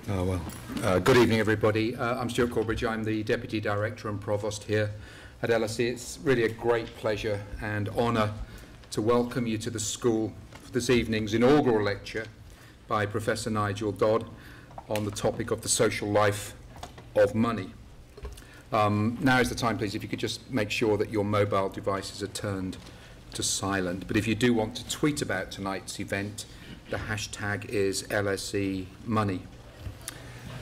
Good evening, everybody. I'm Stuart Corbridge. I'm the Deputy Director and Provost here at LSE. It's really a great pleasure and honour to welcome you to the school for this evening's inaugural lecture by Professor Nigel Dodd on the topic of the social life of money. Now is the time, please, if you could just make sure that your mobile devices are turned to silent. But if you do want to tweet about tonight's event, the hashtag is LSE Money.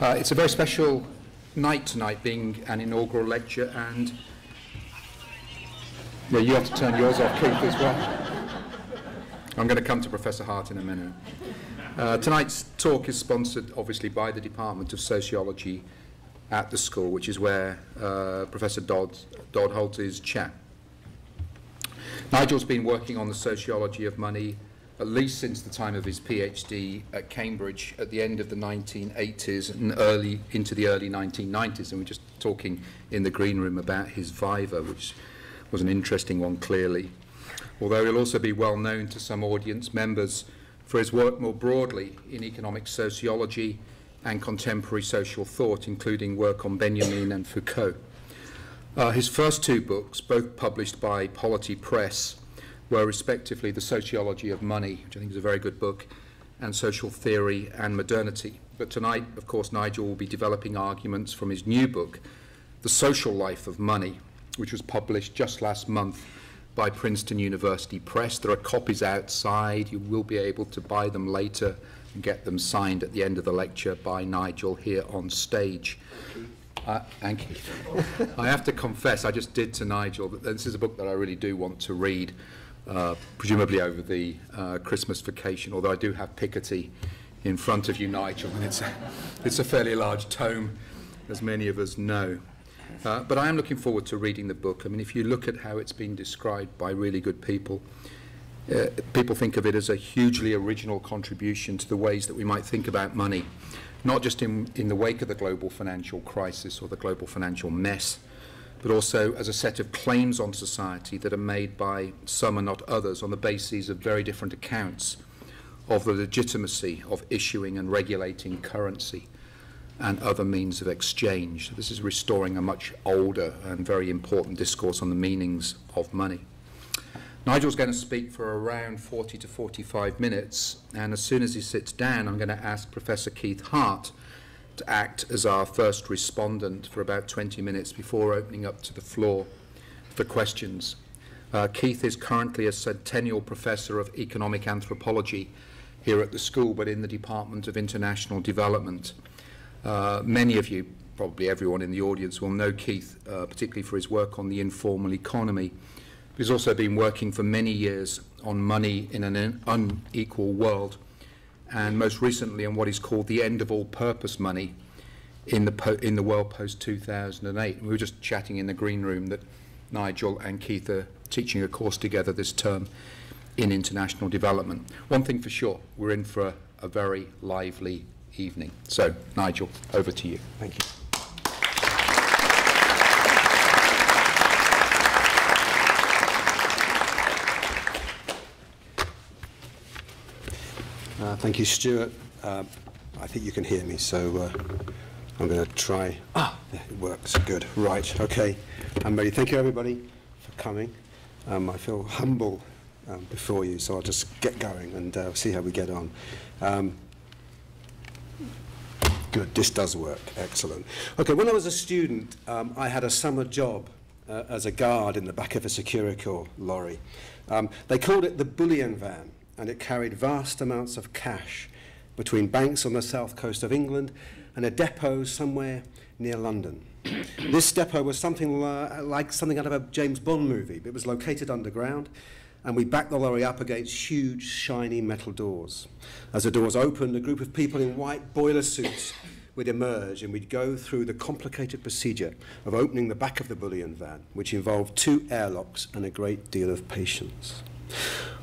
It's a very special night tonight, being an inaugural lecture, and you have to turn yours off, Keith, as well. I'm going to come to Professor Hart in a minute. Tonight's talk is sponsored, obviously, by the Department of Sociology at the school, which is where Professor Dodd holds his chair. Nigel's been working on the sociology of money at least since the time of his PhD at Cambridge at the end of the 1980s and early into the early 1990s. And we're just talking in the green room about his Viva, which was an interesting one, clearly. Although he'll also be well known to some audience members for his work more broadly in economic sociology and contemporary social thought, including work on Benjamin and Foucault. His first two books, both published by Polity Press, were respectively The Sociology of Money, which I think is a very good book, and Social Theory and Modernity. But tonight, of course, Nigel will be developing arguments from his new book, The Social Life of Money, which was published just last month by Princeton University Press. There are copies outside. You will be able to buy them later and get them signed at the end of the lecture by Nigel here on stage. And Keith. I have to confess, I just did to Nigel that this is a book that I really do want to read, presumably over the Christmas vacation, although I do have Piketty in front of you, Nigel, and it's a fairly large tome, as many of us know. But I am looking forward to reading the book. I mean, if you look at how it's been described by really good people, people think of it as a hugely original contribution to the ways that we might think about money, not just in the wake of the global financial crisis or the global financial mess, but also as a set of claims on society that are made by some and not others on the bases of very different accounts of the legitimacy of issuing and regulating currency and other means of exchange. So this is restoring a much older and very important discourse on the meanings of money. Nigel's going to speak for around 40 to 45 minutes, and as soon as he sits down, I'm going to ask Professor Keith Hart to act as our first respondent for about 20 minutes before opening up to the floor for questions. Keith is currently a centennial professor of economic anthropology here at the school, but in the Department of International Development. Many of you, probably everyone in the audience, will know Keith, particularly for his work on the informal economy. He's also been working for many years on money in an unequal world, and most recently on what is called the end of all purpose money in the world post-2008. We were just chatting in the green room that Nigel and Keith are teaching a course together this term in international development. One thing for sure, we're in for a very lively evening. So, Nigel, over to you. Thank you. Thank you, Stuart. I think you can hear me, so I'm going to try. It works. Good. Right. Okay. I'm ready. Thank you, everybody, for coming. I feel humble before you, so I'll just get going and see how we get on. Good. This does work. Excellent. Okay. When I was a student, I had a summer job as a guard in the back of a Securicor lorry. They called it the bullion van, and it carried vast amounts of cash between banks on the south coast of England and a depot somewhere near London. This depot was something like something out of a James Bond movie. It was located underground, and we backed the lorry up against huge, shiny metal doors. As the doors opened, a group of people in white boiler suits would emerge, and we'd go through the complicated procedure of opening the back of the bullion van, which involved 2 airlocks and a great deal of patience.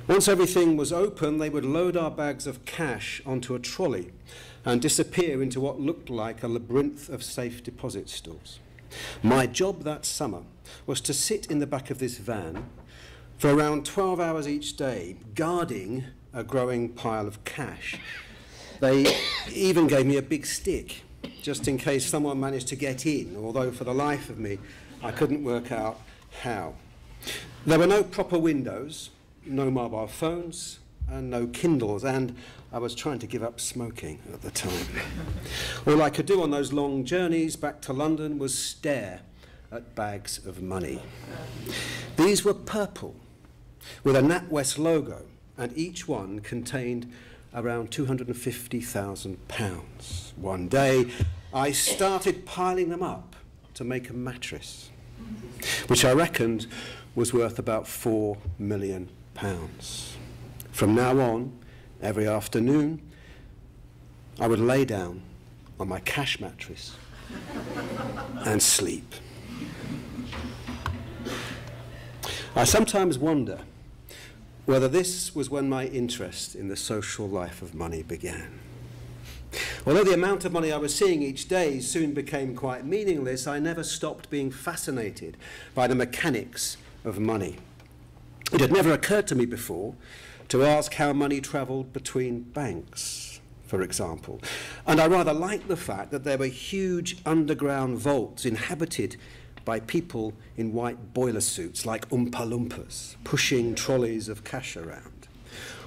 Once everything was open, they would load our bags of cash onto a trolley and disappear into what looked like a labyrinth of safe deposit stores. My job that summer was to sit in the back of this van for around 12 hours each day, guarding a growing pile of cash. They even gave me a big stick, just in case someone managed to get in, although for the life of me, I couldn't work out how. There were no proper windows, no mobile phones, and no Kindles, and I was trying to give up smoking at the time. All I could do on those long journeys back to London was stare at bags of money. These were purple, with a NatWest logo, and each one contained around £250,000. One day, I started piling them up to make a mattress, which I reckoned was worth about £4 million. From now on, every afternoon, I would lay down on my cash mattress and sleep. I sometimes wonder whether this was when my interest in the social life of money began. Although the amount of money I was seeing each day soon became quite meaningless, I never stopped being fascinated by the mechanics of money. It had never occurred to me before to ask how money travelled between banks, for example. And I rather liked the fact that there were huge underground vaults inhabited by people in white boiler suits like Oompa Loompas, pushing trolleys of cash around.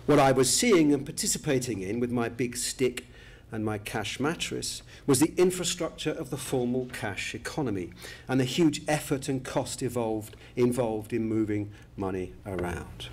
What I was seeing and participating in with my big stick and my cash mattress was the infrastructure of the formal cash economy and the huge effort and cost involved in moving money around.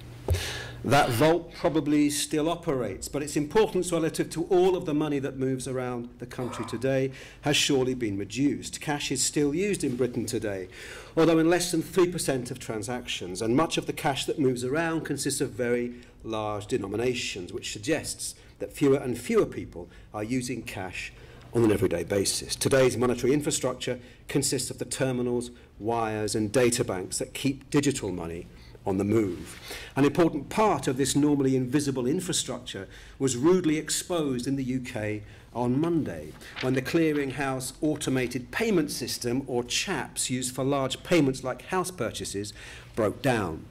That vault probably still operates, but its importance relative to all of the money that moves around the country today has surely been reduced. Cash is still used in Britain today, although in less than 3% of transactions, and much of the cash that moves around consists of very large denominations, which suggests that fewer and fewer people are using cash on an everyday basis. Today's monetary infrastructure consists of the terminals, wires, and data banks that keep digital money on the move. An important part of this normally invisible infrastructure was rudely exposed in the UK on Monday, when the clearinghouse automated payment system, or CHAPS, used for large payments like house purchases, broke down.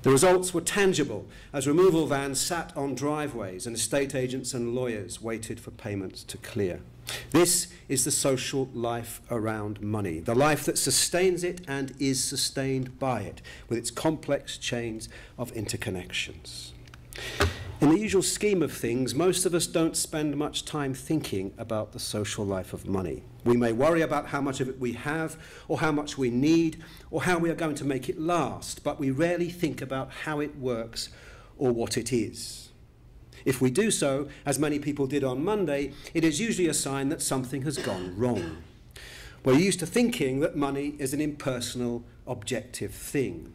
The results were tangible as removal vans sat on driveways and estate agents and lawyers waited for payments to clear. This is the social life around money, the life that sustains it and is sustained by it, with its complex chains of interconnections. In the usual scheme of things, most of us don't spend much time thinking about the social life of money. We may worry about how much of it we have, or how much we need, or how we are going to make it last, but we rarely think about how it works or what it is. If we do so, as many people did on Monday, it is usually a sign that something has gone wrong. We're used to thinking that money is an impersonal, objective thing.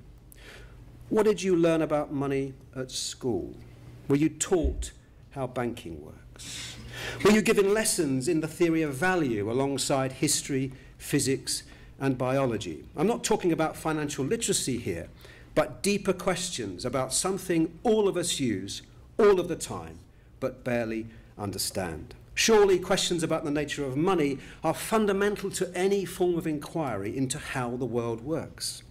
What did you learn about money at school? Were you taught how banking works? Were you given lessons in the theory of value alongside history, physics, and biology? I'm not talking about financial literacy here, but deeper questions about something all of us use all of the time, but barely understand. Surely questions about the nature of money are fundamental to any form of inquiry into how the world works.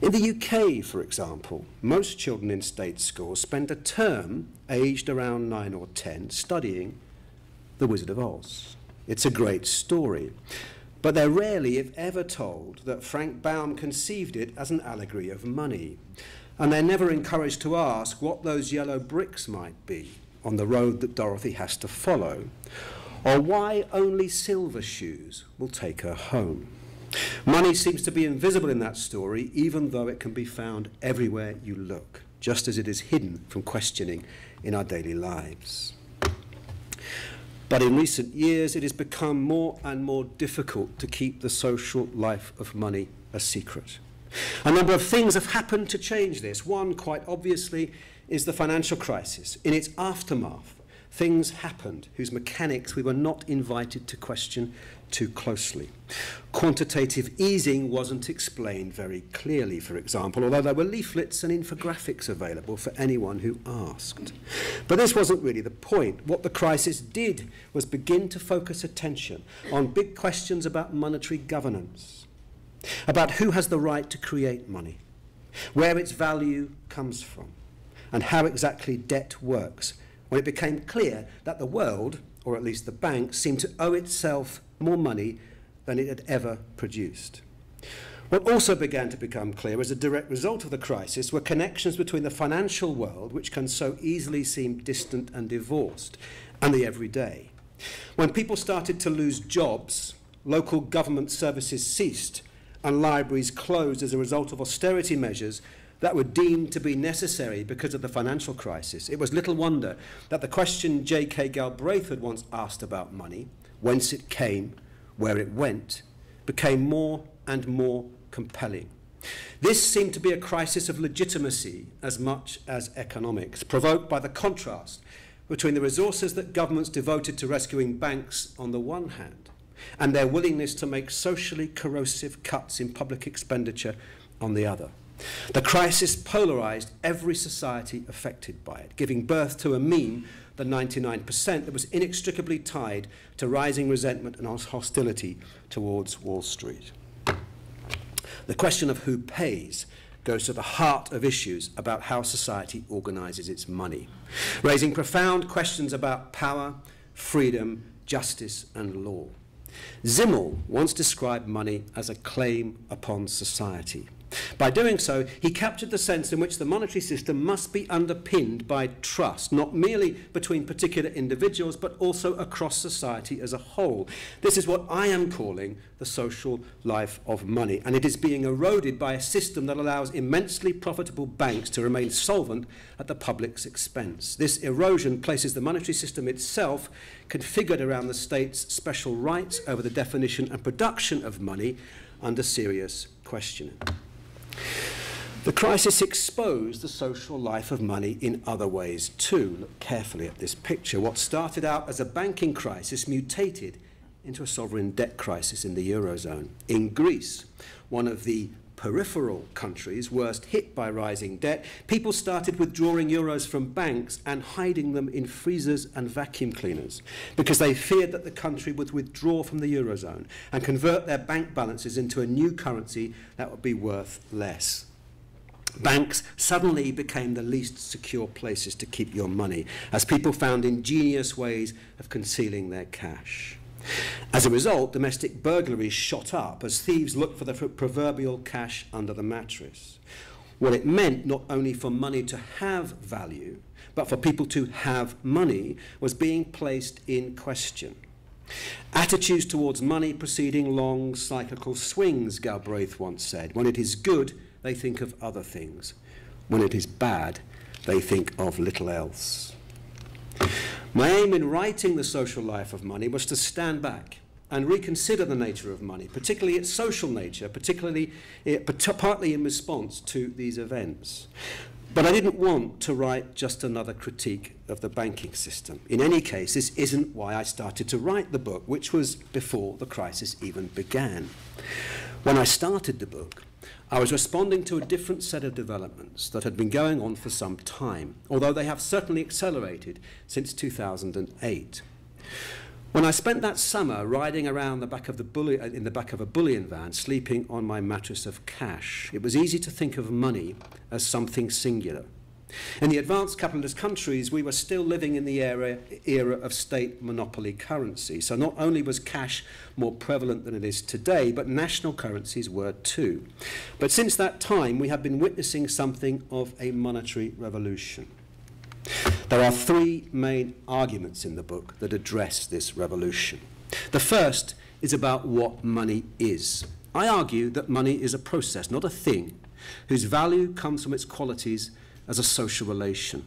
In the UK, for example, most children in state schools spend a term, aged around 9 or 10, studying The Wizard of Oz. It's a great story, but they're rarely, if ever, told that Frank Baum conceived it as an allegory of money. And they're never encouraged to ask what those yellow bricks might be on the road that Dorothy has to follow, or why only silver shoes will take her home. Money seems to be invisible in that story, even though it can be found everywhere you look, just as it is hidden from questioning in our daily lives. But in recent years, it has become more and more difficult to keep the social life of money a secret. A number of things have happened to change this. One, quite obviously, is the financial crisis. In its aftermath, things happened whose mechanics we were not invited to question too closely. Quantitative easing wasn't explained very clearly, for example, although there were leaflets and infographics available for anyone who asked. But this wasn't really the point. What the crisis did was begin to focus attention on big questions about monetary governance, about who has the right to create money, where its value comes from, and how exactly debt works when it became clear that the world, or at least the banks, seemed to owe itself more money than it had ever produced. What also began to become clear as a direct result of the crisis were connections between the financial world, which can so easily seem distant and divorced, and the everyday. When people started to lose jobs, local government services ceased, and libraries closed as a result of austerity measures that were deemed to be necessary because of the financial crisis, it was little wonder that the question J.K. Galbraith had once asked about money, whence it came, where it went, became more and more compelling. This seemed to be a crisis of legitimacy as much as economics, provoked by the contrast between the resources that governments devoted to rescuing banks on the one hand and their willingness to make socially corrosive cuts in public expenditure on the other. The crisis polarized every society affected by it, giving birth to a meme, the 99%, that was inextricably tied to rising resentment and hostility towards Wall Street. The question of who pays goes to the heart of issues about how society organizes its money, raising profound questions about power, freedom, justice, and law. Zimmel once described money as a claim upon society. By doing so, he captured the sense in which the monetary system must be underpinned by trust, not merely between particular individuals, but also across society as a whole. This is what I am calling the social life of money, and it is being eroded by a system that allows immensely profitable banks to remain solvent at the public's expense. This erosion places the monetary system itself, configured around the state's special rights over the definition and production of money, under serious questioning. The crisis exposed the social life of money in other ways too. Look carefully at this picture. What started out as a banking crisis mutated into a sovereign debt crisis in the Eurozone. In Greece, one of the peripheral countries worst hit by rising debt, people started withdrawing euros from banks and hiding them in freezers and vacuum cleaners because they feared that the country would withdraw from the Eurozone and convert their bank balances into a new currency that would be worth less. Banks suddenly became the least secure places to keep your money as people found ingenious ways of concealing their cash. As a result, domestic burglaries shot up as thieves looked for the proverbial cash under the mattress. What it meant, not only for money to have value, but for people to have money, was being placed in question. Attitudes towards money preceding long cyclical swings, Galbraith once said. When it is good, they think of other things. When it is bad, they think of little else. My aim in writing The Social Life of Money was to stand back and reconsider the nature of money, particularly its social nature, partly in response to these events. But I didn't want to write just another critique of the banking system. In any case, this isn't why I started to write the book, which was before the crisis even began. When I started the book, I was responding to a different set of developments that had been going on for some time, although they have certainly accelerated since 2008. When I spent that summer riding around in the back of a bullion van, sleeping on my mattress of cash, it was easy to think of money as something singular. In the advanced capitalist countries, we were still living in the era of state monopoly currency. So not only was cash more prevalent than it is today, but national currencies were too. But since that time, we have been witnessing something of a monetary revolution. There are three main arguments in the book that address this revolution. The first is about what money is. I argue that money is a process, not a thing, whose value comes from its qualities as a social relation.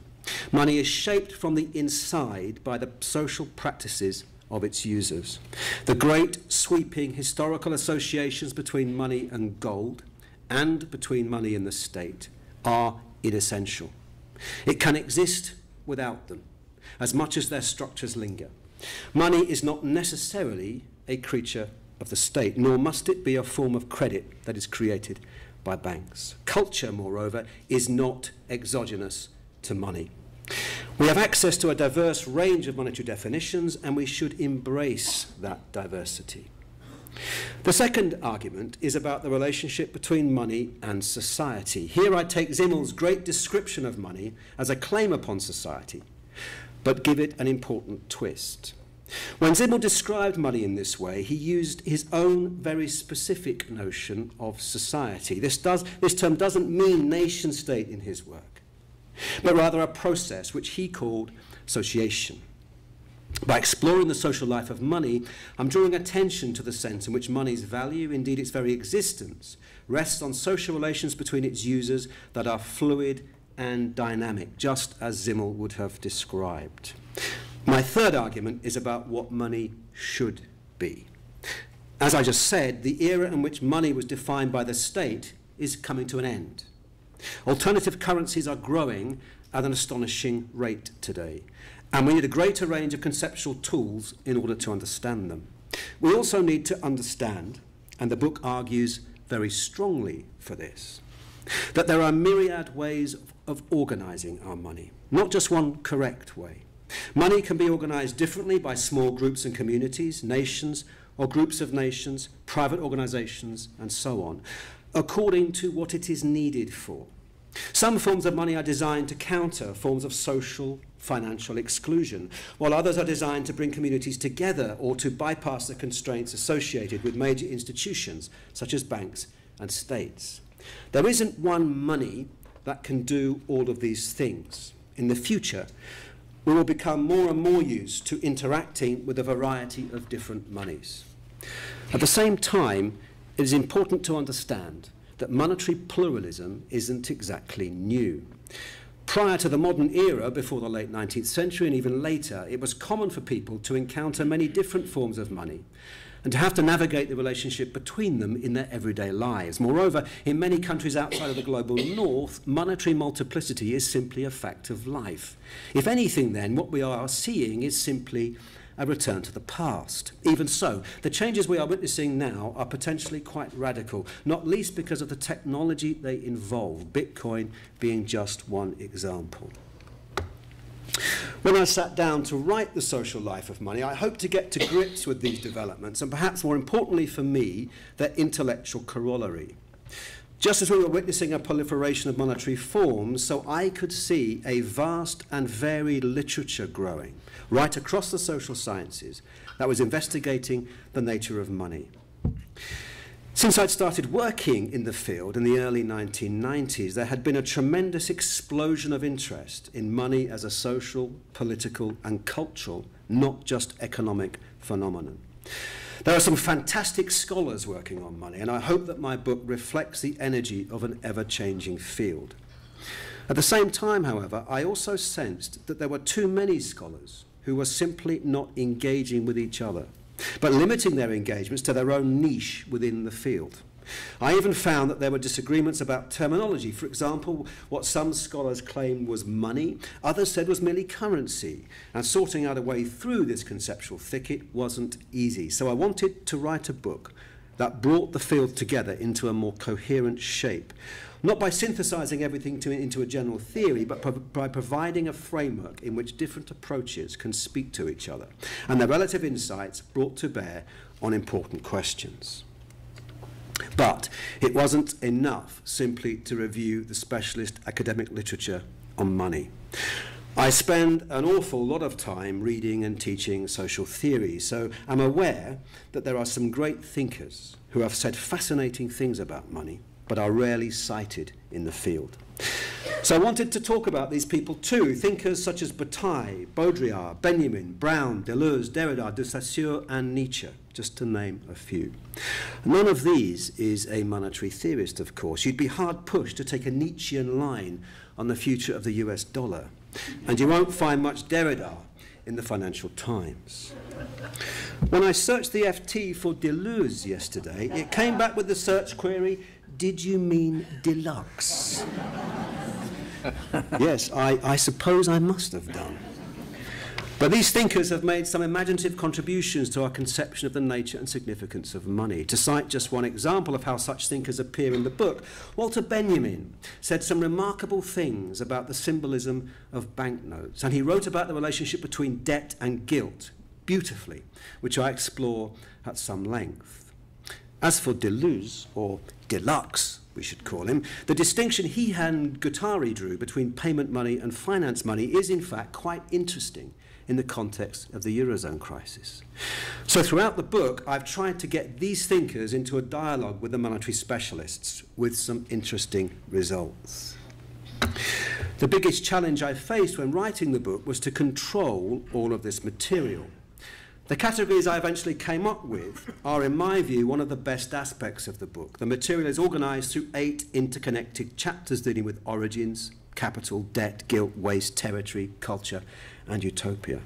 Money is shaped from the inside by the social practices of its users. The great sweeping historical associations between money and gold and between money and the state are inessential. It can exist without them, as much as their structures linger. Money is not necessarily a creature of the state, nor must it be a form of credit that is created by banks. Culture, moreover, is not exogenous to money. We have access to a diverse range of monetary definitions, and we should embrace that diversity. The second argument is about the relationship between money and society. Here I take Zimmel's great description of money as a claim upon society but give it an important twist. When Zimmel described money in this way, he used his own very specific notion of society. This term doesn't mean nation-state in his work, but rather a process which he called sociation. By exploring the social life of money, I'm drawing attention to the sense in which money's value, indeed its very existence, rests on social relations between its users that are fluid and dynamic, just as Zimmel would have described. My third argument is about what money should be. As I just said, the era in which money was defined by the state is coming to an end. Alternative currencies are growing at an astonishing rate today, and we need a greater range of conceptual tools in order to understand them. We also need to understand, and the book argues very strongly for this, that there are myriad ways of organizing our money, not just one correct way. Money can be organized differently by small groups and communities, nations or groups of nations, private organizations, and so on, according to what it is needed for. Some forms of money are designed to counter forms of social, financial exclusion, while others are designed to bring communities together or to bypass the constraints associated with major institutions, such as banks and states. There isn't one money that can do all of these things. In the future, we will become more and more used to interacting with a variety of different monies. At the same time, it is important to understand that monetary pluralism isn't exactly new. Prior to the modern era, before the late 19th century and even later, it was common for people to encounter many different forms of money and to have to navigate the relationship between them in their everyday lives. Moreover, in many countries outside of the global north, monetary multiplicity is simply a fact of life. If anything, then, what we are seeing is simply a return to the past. Even so, the changes we are witnessing now are potentially quite radical, not least because of the technology they involve, Bitcoin being just one example. When I sat down to write The Social Life of Money, I hoped to get to grips with these developments and perhaps more importantly for me, their intellectual corollary. Just as we were witnessing a proliferation of monetary forms, so I could see a vast and varied literature growing right across the social sciences that was investigating the nature of money. Since I'd started working in the field in the early 1990s, there had been a tremendous explosion of interest in money as a social, political, and cultural, not just economic phenomenon. There are some fantastic scholars working on money, and I hope that my book reflects the energy of an ever-changing field. At the same time, however, I also sensed that there were too many scholars who were simply not engaging with each other, but limiting their engagements to their own niche within the field. I even found that there were disagreements about terminology. For example, what some scholars claimed was money, others said was merely currency, and sorting out a way through this conceptual thicket wasn't easy. So I wanted to write a book that brought the field together into a more coherent shape, not by synthesizing everything into a general theory, but by providing a framework in which different approaches can speak to each other, and their relative insights brought to bear on important questions. But it wasn't enough simply to review the specialist academic literature on money. I spend an awful lot of time reading and teaching social theory, so I'm aware that there are some great thinkers who have said fascinating things about money, but are rarely cited in the field. So I wanted to talk about these people too, thinkers such as Bataille, Baudrillard, Benjamin, Brown, Deleuze, Derrida, de Saussure, and Nietzsche, just to name a few. None of these is a monetary theorist, of course. You'd be hard pushed to take a Nietzschean line on the future of the US dollar, and you won't find much Derrida in the Financial Times. When I searched the FT for Deleuze yesterday, it came back with the search query, "Did you mean deluxe?" Yes, I suppose I must have done. But these thinkers have made some imaginative contributions to our conception of the nature and significance of money. To cite just one example of how such thinkers appear in the book, Walter Benjamin said some remarkable things about the symbolism of banknotes, and he wrote about the relationship between debt and guilt beautifully, which I explore at some length. As for Deleuze, or deluxe, we should call him, the distinction he and Guattari drew between payment money and finance money is in fact quite interesting in the context of the Eurozone crisis. So throughout the book, I've tried to get these thinkers into a dialogue with the monetary specialists with some interesting results. The biggest challenge I faced when writing the book was to control all of this material. The categories I eventually came up with are, in my view, one of the best aspects of the book. The material is organised through 8 interconnected chapters dealing with origins, capital, debt, guilt, waste, territory, culture, and utopia.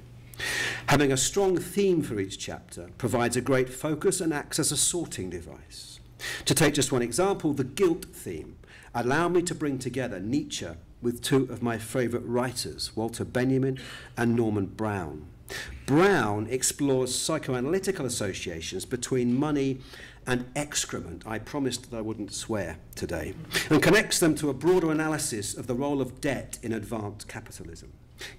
Having a strong theme for each chapter provides a great focus and acts as a sorting device. To take just one example, the guilt theme allowed me to bring together Nietzsche with 2 of my favourite writers, Walter Benjamin and Norman Brown. Brown explores psychoanalytical associations between money and excrement. I promised that I wouldn't swear today, and connects them to a broader analysis of the role of debt in advanced capitalism.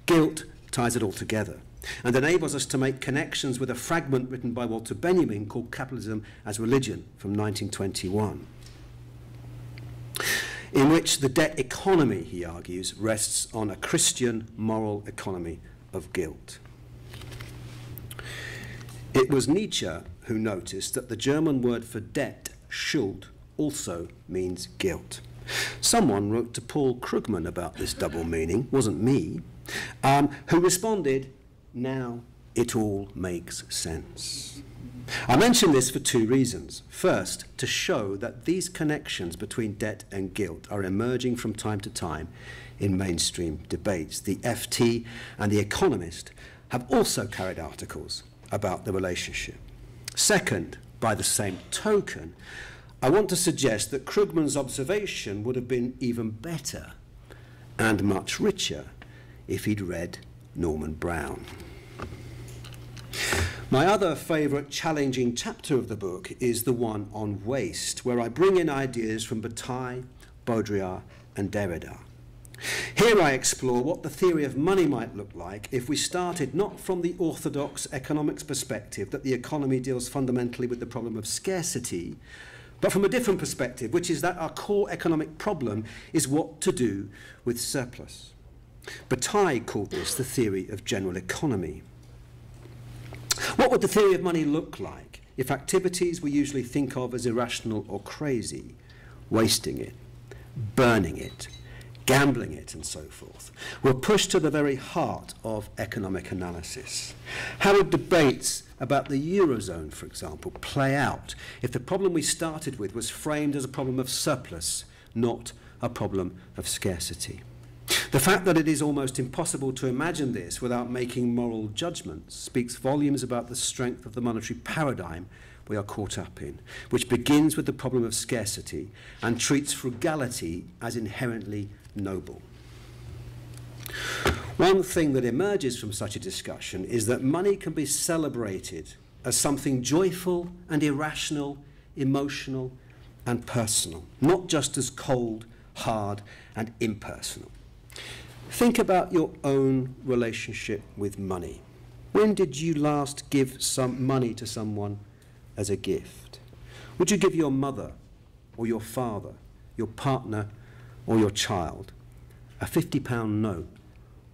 Guilt ties it all together and enables us to make connections with a fragment written by Walter Benjamin called Capitalism as Religion from 1921, in which the debt economy, he argues, rests on a Christian moral economy of guilt. It was Nietzsche who noticed that the German word for debt, Schuld, also means guilt. Someone wrote to Paul Krugman about this double meaning, wasn't me, who responded, "Now it all makes sense." I mention this for 2 reasons. First, to show that these connections between debt and guilt are emerging from time to time in mainstream debates. The FT and The Economist have also carried articles about the relationship. Second, by the same token, I want to suggest that Krugman's observation would have been even better and much richer if he'd read Norman Brown. My other favourite challenging chapter of the book is the one on waste, where I bring in ideas from Bataille, Baudrillard and Derrida. Here I explore what the theory of money might look like if we started not from the orthodox economics perspective that the economy deals fundamentally with the problem of scarcity, but from a different perspective, which is that our core economic problem is what to do with surplus. Bataille called this the theory of general economy. What would the theory of money look like if activities we usually think of as irrational or crazy, wasting it, burning it, gambling it and so forth, were pushed to the very heart of economic analysis? How would debates about the Eurozone, for example, play out if the problem we started with was framed as a problem of surplus, not a problem of scarcity? The fact that it is almost impossible to imagine this without making moral judgments speaks volumes about the strength of the monetary paradigm we are caught up in, which begins with the problem of scarcity and treats frugality as inherently noble. One thing that emerges from such a discussion is that money can be celebrated as something joyful and irrational, emotional and personal, not just as cold, hard and impersonal. Think about your own relationship with money. When did you last give some money to someone as a gift? Would you give your mother or your father, your partner or your child a £50 note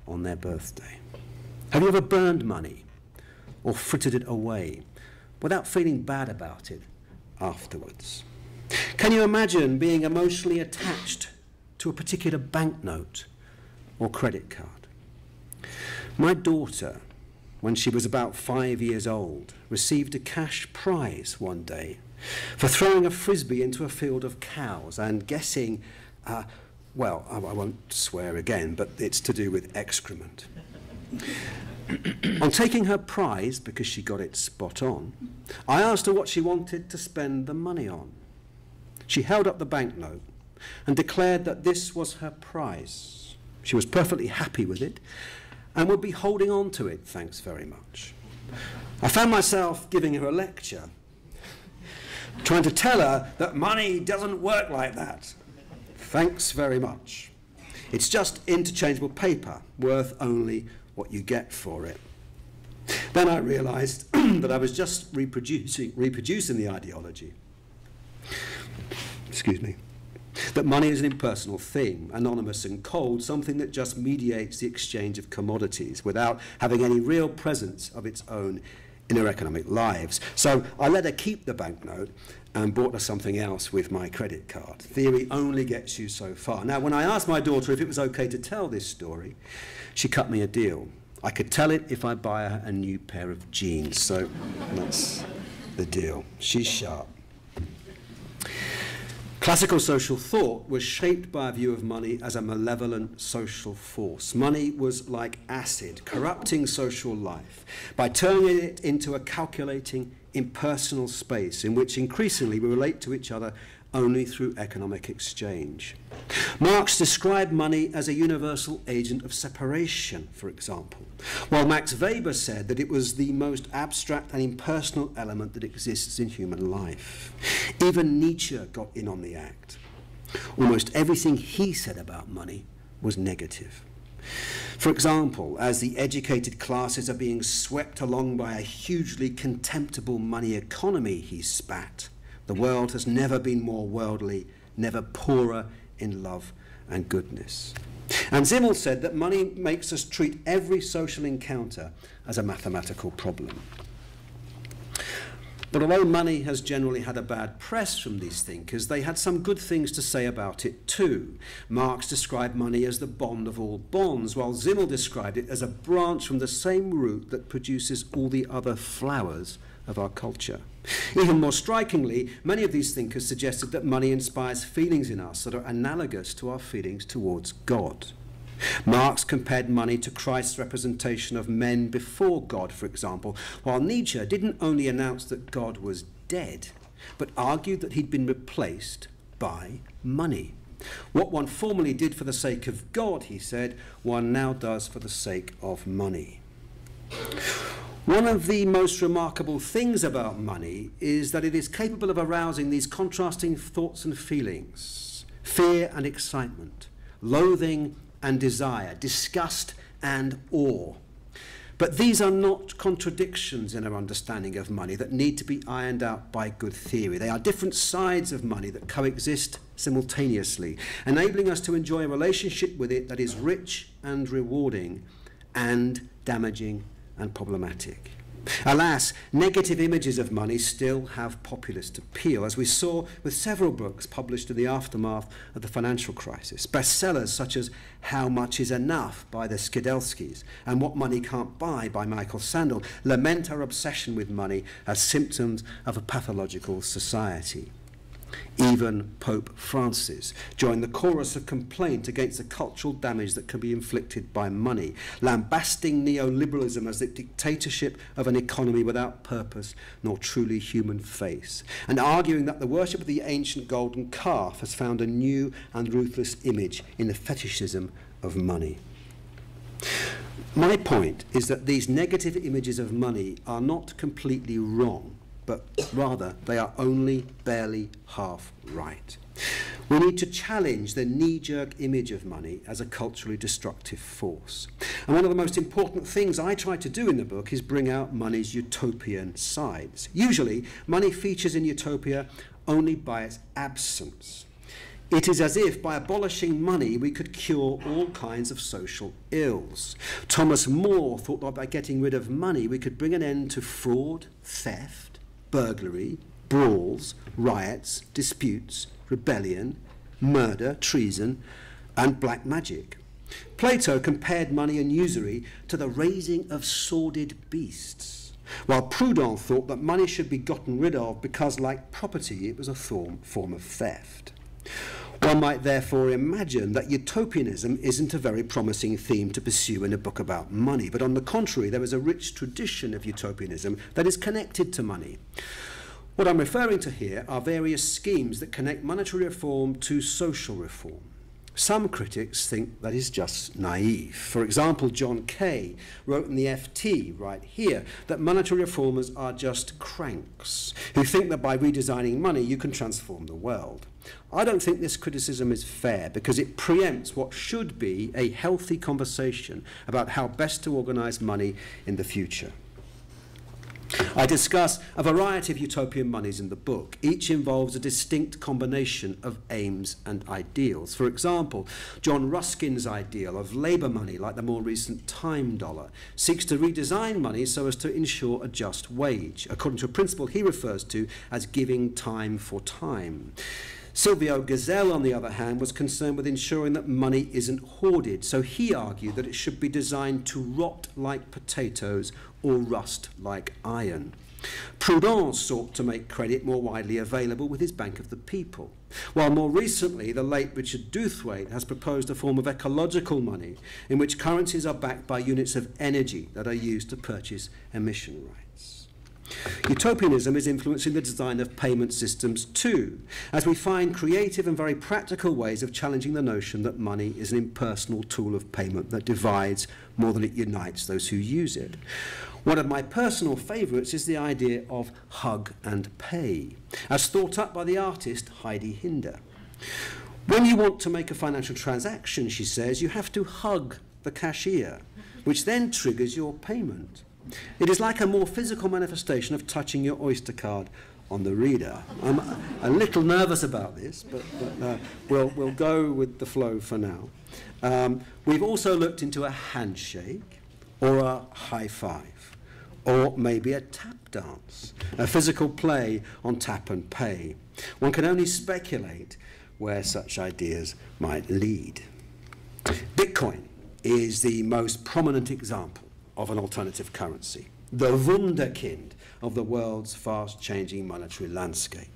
on their birthday? Have you ever burned money or frittered it away without feeling bad about it afterwards? Can you imagine being emotionally attached to a particular banknote or credit card? My daughter, when she was about 5 years old, received a cash prize one day for throwing a frisbee into a field of cows and guessing, well, I won't swear again, but it's to do with excrement. On taking her prize, because she got it spot on, I asked her what she wanted to spend the money on. She held up the banknote and declared that this was her prize. She was perfectly happy with it and would be holding on to it, thanks very much. I found myself giving her a lecture, trying to tell her that money doesn't work like that. Thanks very much. It's just interchangeable paper, worth only what you get for it. Then I realized that I was just reproducing the ideology. Excuse me. That money is an impersonal thing, anonymous and cold, something that just mediates the exchange of commodities without having any real presence of its own in our economic lives. So I let her keep the banknote and bought her something else with my credit card. Theory only gets you so far. Now, when I asked my daughter if it was okay to tell this story, she cut me a deal. I could tell it if I buy her a new pair of jeans. So that's the deal. She's sharp. Classical social thought was shaped by a view of money as a malevolent social force. Money was like acid, corrupting social life by turning it into a calculating, impersonal space in which increasingly we relate to each other only through economic exchange. Marx described money as a universal agent of separation, for example, while Max Weber said that it was the most abstract and impersonal element that exists in human life. Even Nietzsche got in on the act. Almost everything he said about money was negative. For example, as the educated classes are being swept along by a hugely contemptible money economy, he spat, the world has never been more worldly, never poorer in love and goodness. And Simmel said that money makes us treat every social encounter as a mathematical problem. But although money has generally had a bad press from these thinkers, they had some good things to say about it too. Marx described money as the bond of all bonds, while Simmel described it as a branch from the same root that produces all the other flowers of our culture. Even more strikingly, many of these thinkers suggested that money inspires feelings in us that are analogous to our feelings towards God. Marx compared money to Christ's representation of men before God, for example, while Nietzsche didn't only announce that God was dead, but argued that he'd been replaced by money. What one formerly did for the sake of God, he said, one now does for the sake of money. One of the most remarkable things about money is that it is capable of arousing these contrasting thoughts and feelings: fear and excitement, loathing and desire, disgust and awe. But these are not contradictions in our understanding of money that need to be ironed out by good theory. They are different sides of money that coexist simultaneously, enabling us to enjoy a relationship with it that is rich and rewarding and damaging and problematic. Alas, negative images of money still have populist appeal, as we saw with several books published in the aftermath of the financial crisis. Bestsellers such as How Much Is Enough by the Skidelskis and What Money Can't Buy by Michael Sandel lament our obsession with money as symptoms of a pathological society. Even Pope Francis joined the chorus of complaint against the cultural damage that can be inflicted by money, lambasting neoliberalism as the dictatorship of an economy without purpose nor truly human face, and arguing that the worship of the ancient golden calf has found a new and ruthless image in the fetishism of money. My point is that these negative images of money are not completely wrong, but rather they are only barely half right. We need to challenge the knee-jerk image of money as a culturally destructive force. And one of the most important things I try to do in the book is bring out money's utopian sides. Usually, money features in utopia only by its absence. It is as if by abolishing money we could cure all kinds of social ills. Thomas More thought that by getting rid of money we could bring an end to fraud, theft, burglary, brawls, riots, disputes, rebellion, murder, treason, and black magic. Plato compared money and usury to the raising of sordid beasts, while Proudhon thought that money should be gotten rid of because, like property, it was a form of theft. One might therefore imagine that utopianism isn't a very promising theme to pursue in a book about money, but on the contrary, there is a rich tradition of utopianism that is connected to money. What I'm referring to here are various schemes that connect monetary reform to social reform. Some critics think that is just naive. For example, John Kay wrote in the FT right here that monetary reformers are just cranks who think that by redesigning money you can transform the world. I don't think this criticism is fair because it preempts what should be a healthy conversation about how best to organise money in the future. I discuss a variety of utopian monies in the book. Each involves a distinct combination of aims and ideals. For example, John Ruskin's ideal of labour money, like the more recent time dollar, seeks to redesign money so as to ensure a just wage, according to a principle he refers to as giving time for time. Silvio Gesell, on the other hand, was concerned with ensuring that money isn't hoarded, so he argued that it should be designed to rot like potatoes or rust like iron. Proudhon sought to make credit more widely available with his Bank of the People, while more recently the late Richard Doothwaite has proposed a form of ecological money in which currencies are backed by units of energy that are used to purchase emission rights. Utopianism is influencing the design of payment systems too, as we find creative and very practical ways of challenging the notion that money is an impersonal tool of payment that divides more than it unites those who use it. One of my personal favourites is the idea of hug and pay, as thought up by the artist Heidi Hinder. When you want to make a financial transaction, she says, you have to hug the cashier, which then triggers your payment. It is like a more physical manifestation of touching your Oyster card on the reader. I'm a little nervous about this, but we'll go with the flow for now. We've also looked into a handshake or a high five, or maybe a tap dance, a physical play on tap and pay. One can only speculate where such ideas might lead. Bitcoin is the most prominent example of an alternative currency, the wunderkind of the world's fast-changing monetary landscape.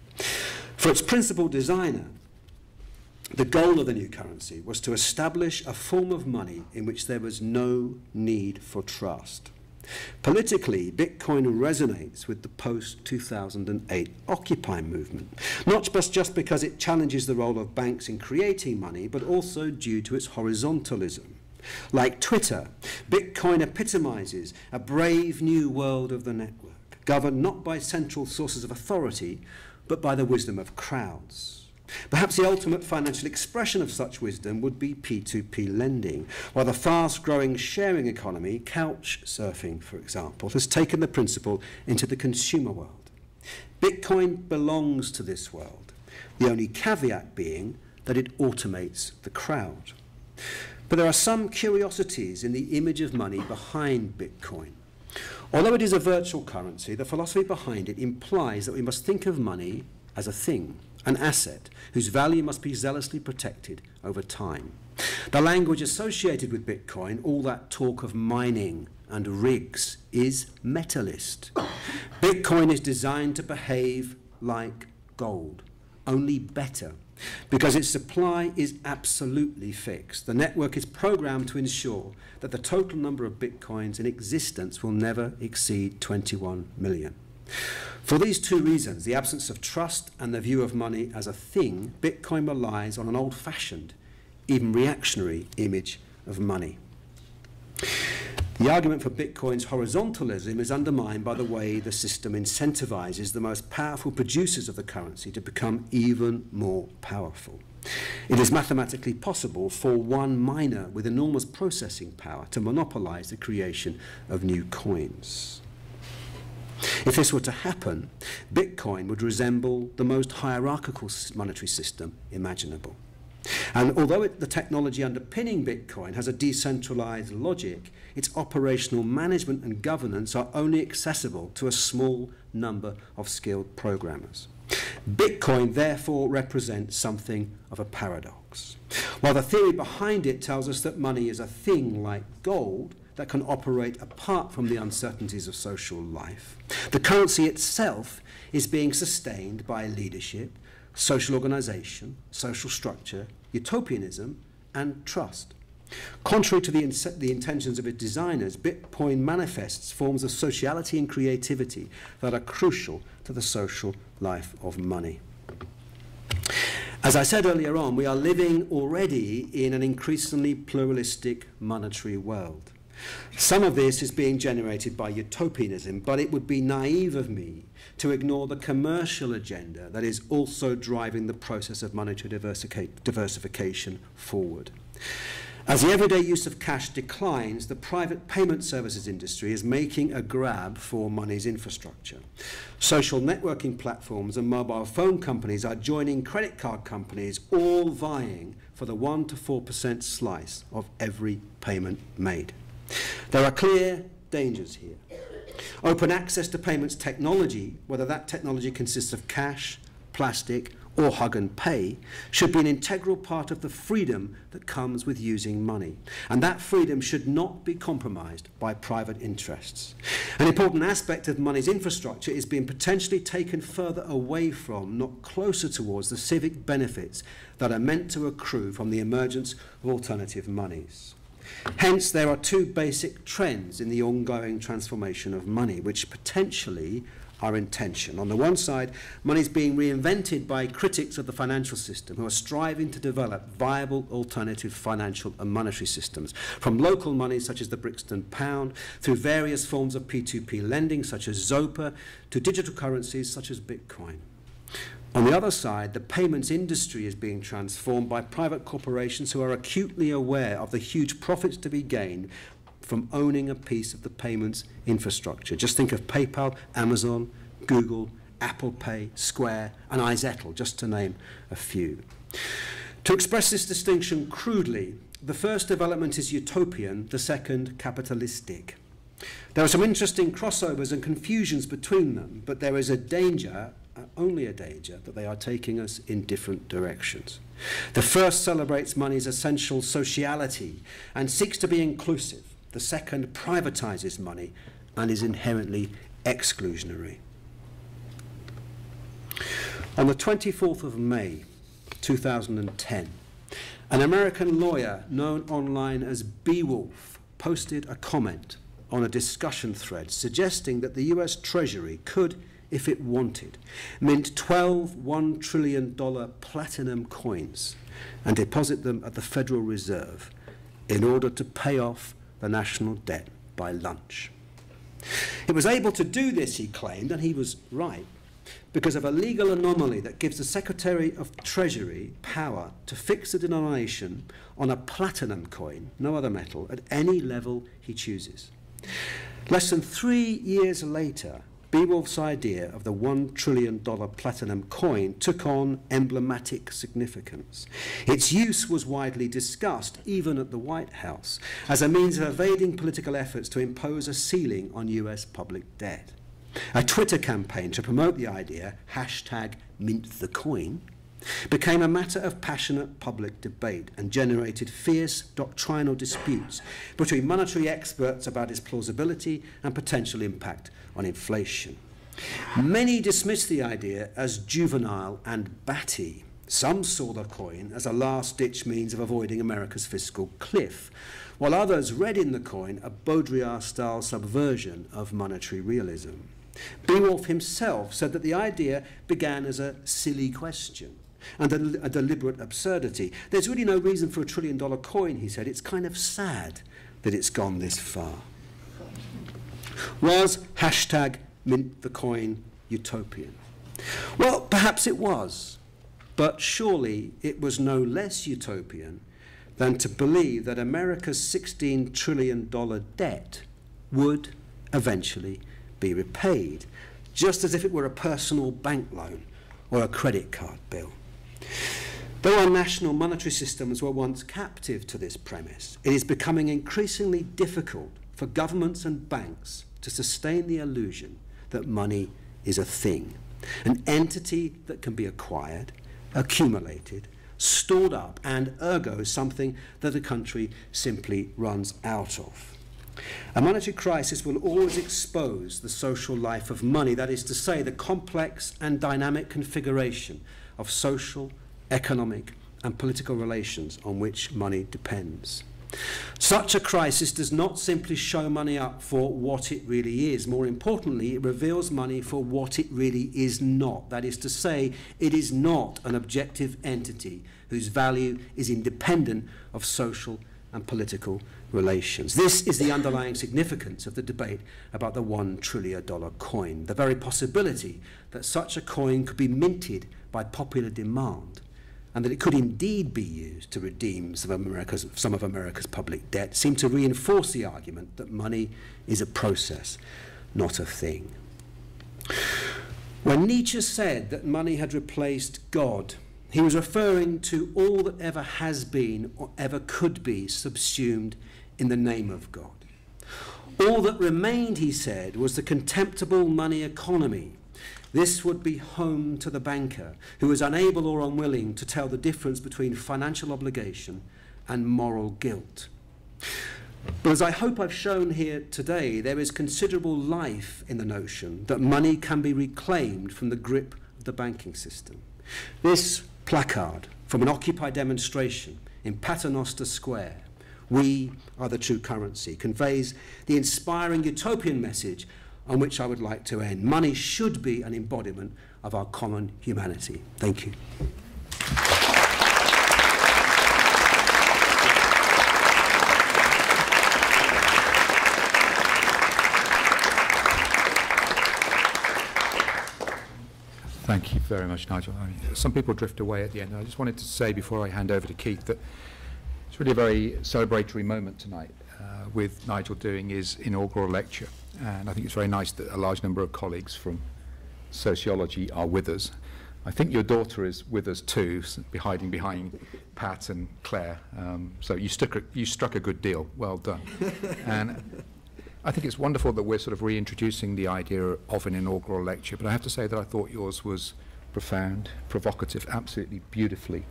For its principal designer, the goal of the new currency was to establish a form of money in which there was no need for trust. Politically, Bitcoin resonates with the post-2008 Occupy movement, not just because it challenges the role of banks in creating money, but also due to its horizontalism. Like Twitter, Bitcoin epitomizes a brave new world of the network, governed not by central sources of authority, but by the wisdom of crowds. Perhaps the ultimate financial expression of such wisdom would be P2P lending, while the fast-growing sharing economy, couch surfing, for example, has taken the principle into the consumer world. Bitcoin belongs to this world, the only caveat being that it automates the crowd. But there are some curiosities in the image of money behind Bitcoin. Although it is a virtual currency, the philosophy behind it implies that we must think of money as a thing, an asset, whose value must be zealously protected over time. The language associated with Bitcoin, all that talk of mining and rigs, is metalist. Bitcoin is designed to behave like gold, only better, because its supply is absolutely fixed. The network is programmed to ensure that the total number of bitcoins in existence will never exceed 21 million. For these two reasons, the absence of trust and the view of money as a thing, Bitcoin relies on an old-fashioned, even reactionary image of money. The argument for Bitcoin's horizontalism is undermined by the way the system incentivizes the most powerful producers of the currency to become even more powerful. It is mathematically possible for one miner with enormous processing power to monopolize the creation of new coins. If this were to happen, Bitcoin would resemble the most hierarchical monetary system imaginable. And although the technology underpinning Bitcoin has a decentralized logic, its operational management and governance are only accessible to a small number of skilled programmers. Bitcoin therefore represents something of a paradox. While the theory behind it tells us that money is a thing like gold that can operate apart from the uncertainties of social life, the currency itself is being sustained by leadership, social organization, social structure, utopianism, and trust. Contrary to the intentions of its designers, Bitcoin manifests forms of sociality and creativity that are crucial to the social life of money. As I said earlier on, we are living already in an increasingly pluralistic monetary world. Some of this is being generated by utopianism, but it would be naive of me to ignore the commercial agenda that is also driving the process of monetary diversification forward. As the everyday use of cash declines, the private payment services industry is making a grab for money's infrastructure. Social networking platforms and mobile phone companies are joining credit card companies, all vying for the 1 to 4% slice of every payment made. There are clear dangers here. Open access to payments technology, whether that technology consists of cash, plastic, or hug and pay, should be an integral part of the freedom that comes with using money. And that freedom should not be compromised by private interests. An important aspect of money's infrastructure is being potentially taken further away from, not closer towards, the civic benefits that are meant to accrue from the emergence of alternative monies. Hence, there are two basic trends in the ongoing transformation of money, which potentially are in tension. On the one side, money is being reinvented by critics of the financial system who are striving to develop viable alternative financial and monetary systems, from local money such as the Brixton pound, through various forms of P2P lending such as Zopa, to digital currencies such as Bitcoin. On the other side, the payments industry is being transformed by private corporations who are acutely aware of the huge profits to be gained from owning a piece of the payments infrastructure. Just think of PayPal, Amazon, Google, Apple Pay, Square, and iZettle, just to name a few. To express this distinction crudely, the first development is utopian, the second capitalistic. There are some interesting crossovers and confusions between them, but there is a danger, only a danger, that they are taking us in different directions. The first celebrates money's essential sociality and seeks to be inclusive. The second privatizes money and is inherently exclusionary. On the 24th of May, 2010, an American lawyer known online as Beowulf posted a comment on a discussion thread suggesting that the US Treasury could, if it wanted, mint 12 $1 trillion platinum coins and deposit them at the Federal Reserve in order to pay off the national debt by lunch. It was able to do this, he claimed, and he was right, because of a legal anomaly that gives the Secretary of Treasury power to fix the denomination on a platinum coin, no other metal, at any level he chooses. Less than 3 years later, Beowulf's idea of the $1 trillion platinum coin took on emblematic significance. Its use was widely discussed, even at the White House, as a means of evading political efforts to impose a ceiling on US public debt. A Twitter campaign to promote the idea, #MintTheCoin, became a matter of passionate public debate and generated fierce doctrinal disputes between monetary experts about its plausibility and potential impact on inflation. Many dismissed the idea as juvenile and batty. Some saw the coin as a last-ditch means of avoiding America's fiscal cliff, while others read in the coin a Baudrillard-style subversion of monetary realism. Beowulf himself said that the idea began as a silly question and a deliberate absurdity. There's really no reason for $1 trillion coin, he said. It's kind of sad that it's gone this far. Was #MintTheCoin utopian? Well, perhaps it was, but surely it was no less utopian than to believe that America's $16 trillion debt would eventually be repaid, just as if it were a personal bank loan or a credit card bill. Though our national monetary systems were once captive to this premise, it is becoming increasingly difficult for governments and banks to sustain the illusion that money is a thing, an entity that can be acquired, accumulated, stored up, and ergo something that a country simply runs out of. A monetary crisis will always expose the social life of money, that is to say, the complex and dynamic configuration of social, economic, and political relations on which money depends. Such a crisis does not simply show money up for what it really is. More importantly, it reveals money for what it really is not. That is to say, it is not an objective entity whose value is independent of social and political relations. This is the underlying significance of the debate about the $1 trillion coin. The very possibility that such a coin could be minted by popular demand and that it could indeed be used to redeem some of America's public debt, seem to reinforce the argument that money is a process, not a thing. When Nietzsche said that money had replaced God, he was referring to all that ever has been or ever could be subsumed in the name of God. All that remained, he said, was the contemptible money economy. This would be home to the banker, who was unable or unwilling to tell the difference between financial obligation and moral guilt. But as I hope I've shown here today, there is considerable life in the notion that money can be reclaimed from the grip of the banking system. This placard from an Occupy demonstration in Paternoster Square, "We are the true currency," conveys the inspiring utopian message on which I would like to end. Money should be an embodiment of our common humanity. Thank you. Thank you very much, Nigel. Some people drift away at the end. I just wanted to say before I hand over to Keith that it's really a very celebratory moment tonight with Nigel doing his inaugural lecture. And I think it's very nice that a large number of colleagues from sociology are with us. I think your daughter is with us too, hiding behind Pat and Claire. So you struck a good deal. Well done. And I think it's wonderful that we're sort of reintroducing the idea of an inaugural lecture, but I have to say that I thought yours was profound, provocative, absolutely beautifully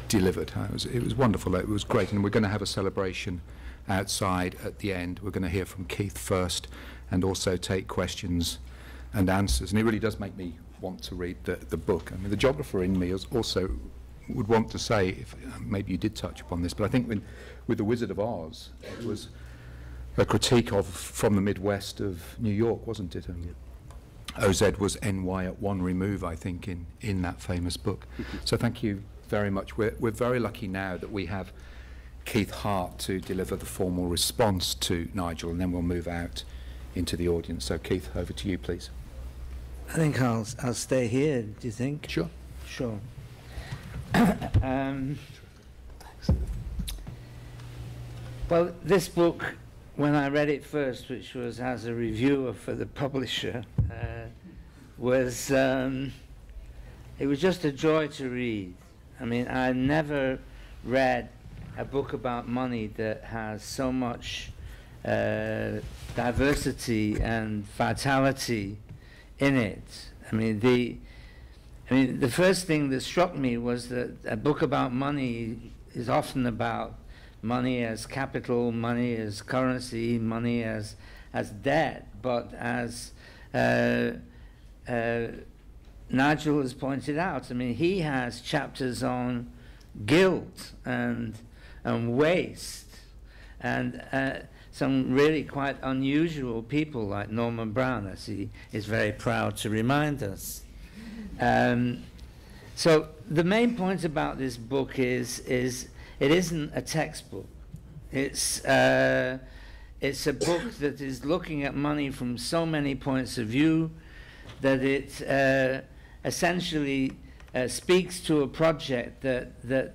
delivered. It was wonderful. It was great, and we're going to have a celebration outside at the end. We're going to hear from Keith first and also take questions and answers. And it really does make me want to read the book. I mean, the geographer in me also would want to say, if maybe you did touch upon this, but I think with The Wizard of Oz, it was a critique from the Midwest of New York, wasn't it? And OZ was NY at one remove, I think, in that famous book. So thank you very much. We're very lucky now that we have Keith Hart to deliver the formal response to Nigel, and then we'll move out into the audience. So Keith, over to you, please. I think I'll stay here. Do you think? Sure. Sure. Well, this book, when I read it first, which was as a reviewer for the publisher, it was just a joy to read. I mean, I never read a book about money that has so much diversity and vitality in it. I mean, the first thing that struck me was that a book about money is often about money as capital, money as currency, money as debt, but as Nigel has pointed out, I mean, he has chapters on guilt and waste, and some really quite unusual people like Norman Brown, as he is very proud to remind us. So the main point about this book is it isn't a textbook. It's a book that is looking at money from so many points of view that it essentially speaks to a project that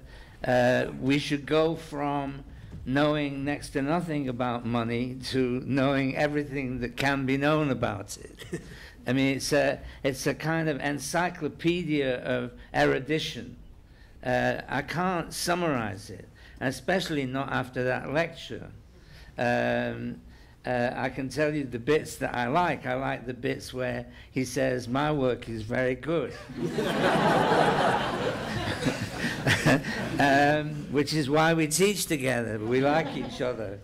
we should go from knowing next to nothing about money to knowing everything that can be known about it. I mean, it's a kind of encyclopedia of erudition. I can't summarize it, especially not after that lecture. I can tell you the bits that I like. I like the bits where he says, my work is very good. Which is why we teach together. We like each other.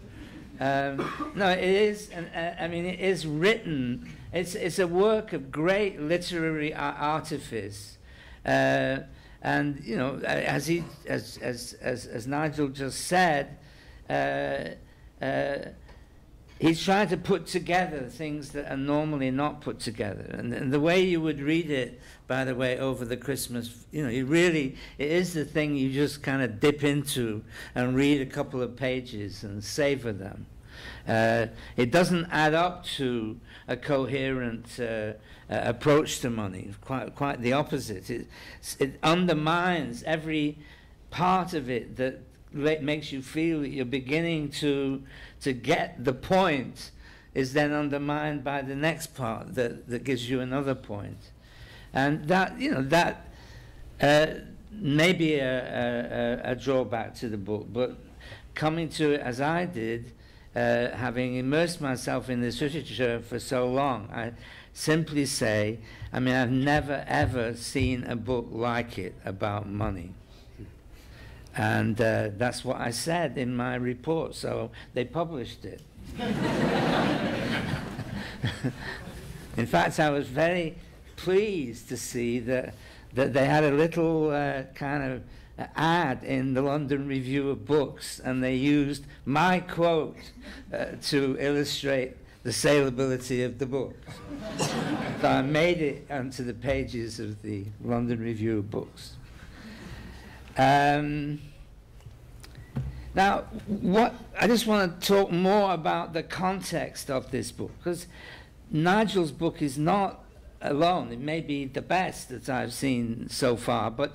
No, it is, I mean, it is written. It's a work of great literary artifice. And, you know, as Nigel just said, he's trying to put together things that are normally not put together. And the way you would read it, by the way, over the Christmas, you know, it is the thing you just kind of dip into and read a couple of pages and savor them. It doesn't add up to a coherent approach to money. Quite the opposite. It undermines every part of it that makes you feel that you're beginning to get the point, is then undermined by the next part that gives you another point. And that, you know, that may be a drawback to the book, but coming to it as I did, having immersed myself in this literature for so long, I simply say, I mean, I've never ever seen a book like it about money. And that's what I said in my report, so they published it. In fact, I was very pleased to see that they had a little kind of ad in the London Review of Books, and they used my quote to illustrate the saleability of the book. So I made it onto the pages of the London Review of Books. Now, I just want to talk more about the context of this book, because Nigel's book is not alone. It may be the best that I've seen so far, but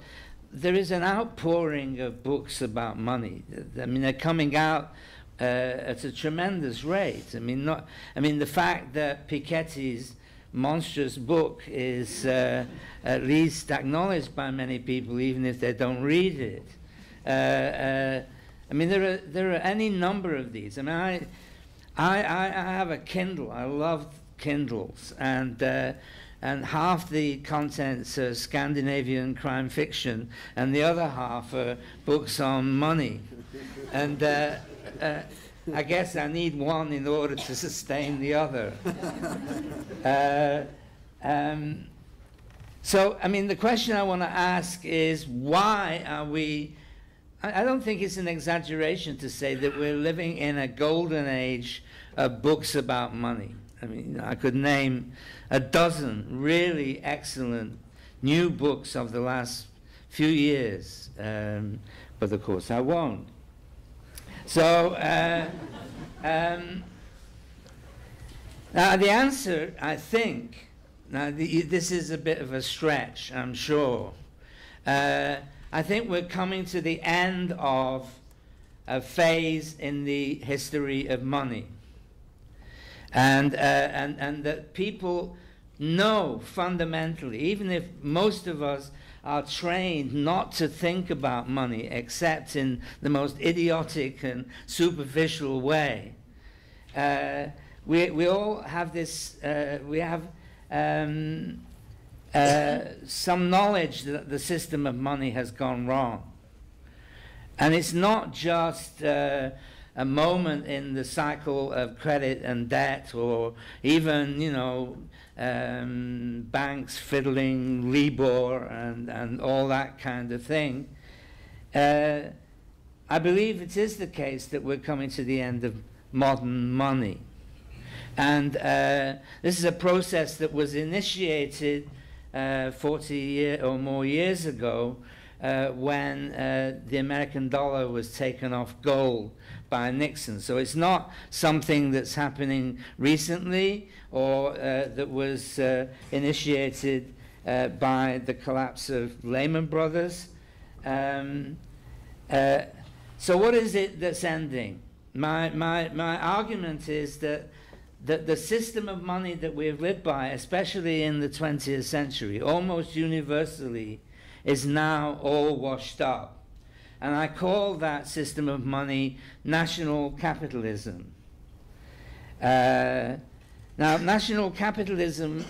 there is an outpouring of books about money. I mean, they're coming out at a tremendous rate. I mean, the fact that Piketty's monstrous book is at least acknowledged by many people, even if they don't read it. I mean, there are any number of these. I mean, I have a Kindle. I love Kindles, and half the contents are Scandinavian crime fiction, and the other half are books on money. And I guess I need one in order to sustain the other. So, I mean, the question I want to ask is, why are we... I don't think it's an exaggeration to say that we're living in a golden age of books about money. I mean, I could name a dozen really excellent new books of the last few years, but of course I won't. So, now the answer, I think, now this is a bit of a stretch, I'm sure. I think we're coming to the end of a phase in the history of money. And that people know fundamentally, even if most of us are trained not to think about money except in the most idiotic and superficial way, we all have this, we have some knowledge that the system of money has gone wrong. And it's not just a moment in the cycle of credit and debt, or even, you know, banks fiddling Libor and all that kind of thing. I believe it is the case that we're coming to the end of modern money. And this is a process that was initiated 40 or more years ago when the American dollar was taken off gold by Nixon. So it's not something that's happening recently or that was initiated by the collapse of Lehman Brothers. So what is it that's ending? My argument is that the system of money that we have lived by, especially in the 20th century, almost universally, is now all washed up. And I call that system of money national capitalism. Now, national capitalism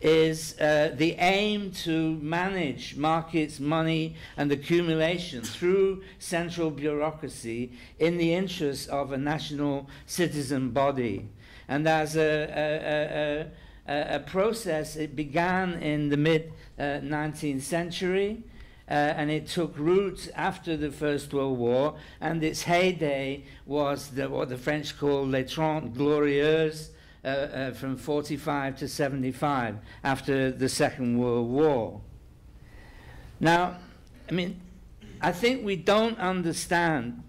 is the aim to manage markets, money, and accumulation through central bureaucracy in the interests of a national citizen body. And as a process, it began in the mid-19th century, and it took root after the First World War, and its heyday was what the French call les Trente Glorieuses, from 45 to 75, after the Second World War. Now, I mean, I think we don't understand,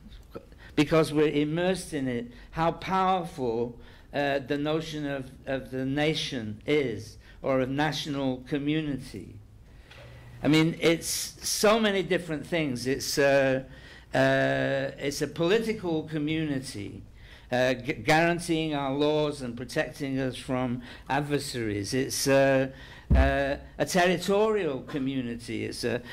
because we're immersed in it, how powerful the notion of the nation is, or of national community. I mean, it's so many different things. It's a political community, guaranteeing our laws and protecting us from adversaries. It's a territorial community. It's the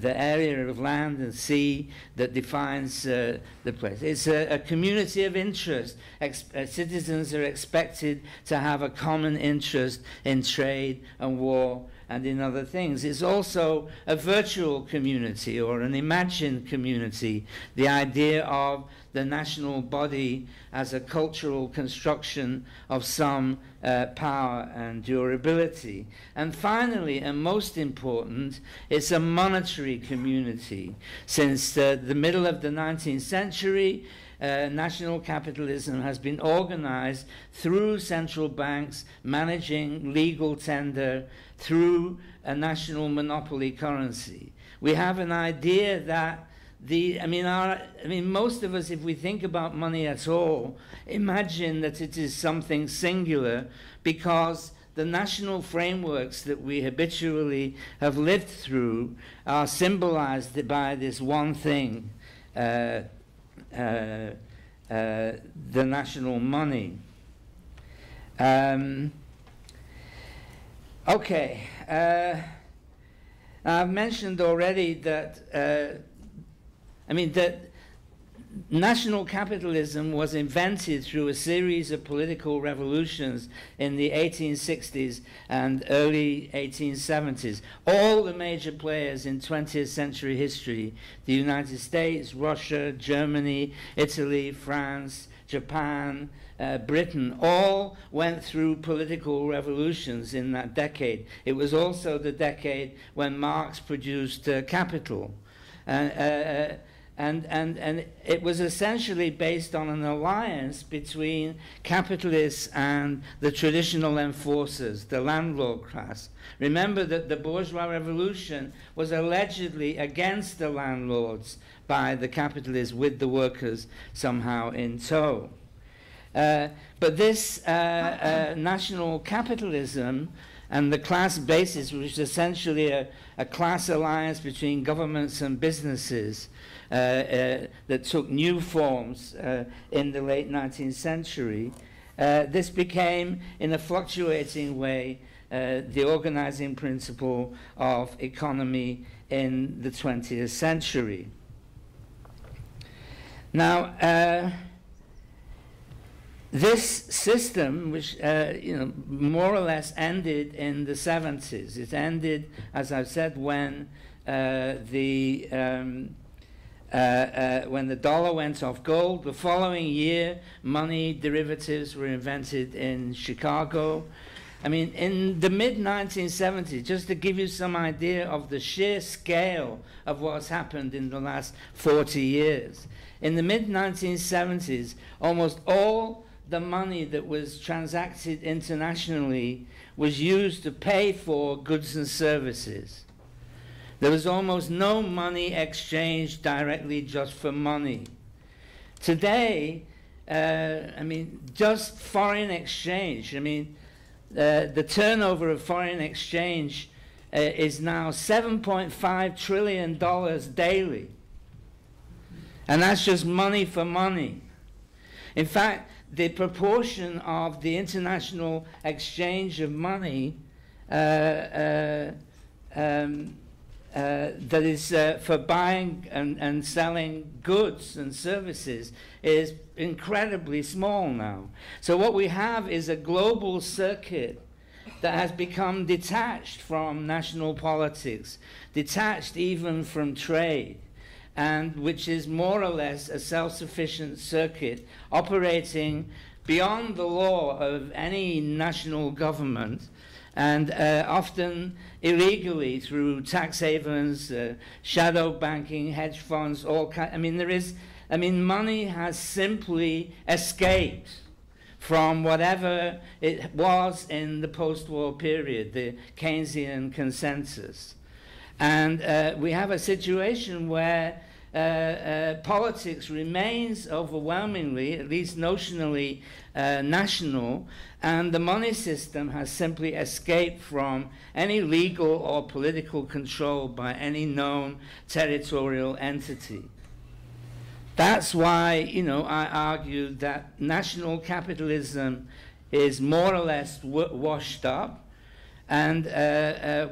area of land and sea that defines the place. It's a community of interest. Citizens are expected to have a common interest in trade and war and in other things. It's also a virtual community, or an imagined community, the idea of the national body as a cultural construction of some power and durability. And finally, and most important, it's a monetary community. Since the middle of the 19th century, national capitalism has been organized through central banks managing legal tender through a national monopoly currency. We have an idea that most of us, if we think about money at all, imagine that it is something singular, because the national frameworks that we habitually have lived through are symbolized by this one thing, the national money. I've mentioned already that that national capitalism was invented through a series of political revolutions in the 1860s and early 1870s. All the major players in 20th century history, the United States, Russia, Germany, Italy, France, Japan, Britain, all went through political revolutions in that decade. It was also the decade when Marx produced Capital. And it was essentially based on an alliance between capitalists and the traditional enforcers, the landlord class. Remember that the bourgeois revolution was allegedly against the landlords by the capitalists, with the workers somehow in tow. But this national capitalism and the class basis, which is essentially a class alliance between governments and businesses, that took new forms in the late 19th century. This became, in a fluctuating way, the organizing principle of economy in the 20th century. Now, this system, which more or less ended in the 70s. It ended, as I've said, when the dollar went off gold. The following year, money derivatives were invented in Chicago. I mean, in the mid-1970s, just to give you some idea of the sheer scale of what's happened in the last 40 years, in the mid-1970s, almost all the money that was transacted internationally was used to pay for goods and services. There was almost no money exchanged directly just for money. Today, just foreign exchange, the turnover of foreign exchange is now $7.5 trillion daily. And that's just money for money. In fact, the proportion of the international exchange of money that is for buying and selling goods and services is incredibly small now. So what we have is a global circuit that has become detached from national politics, detached even from trade, and which is more or less a self-sufficient circuit operating beyond the law of any national government, and often illegally through tax havens, shadow banking, hedge funds, all kinds. Money has simply escaped from whatever it was in the post-war period, the Keynesian consensus. And we have a situation where politics remains overwhelmingly, at least notionally, national, and the money system has simply escaped from any legal or political control by any known territorial entity. That's why, you know, I argue that national capitalism is more or less washed up, and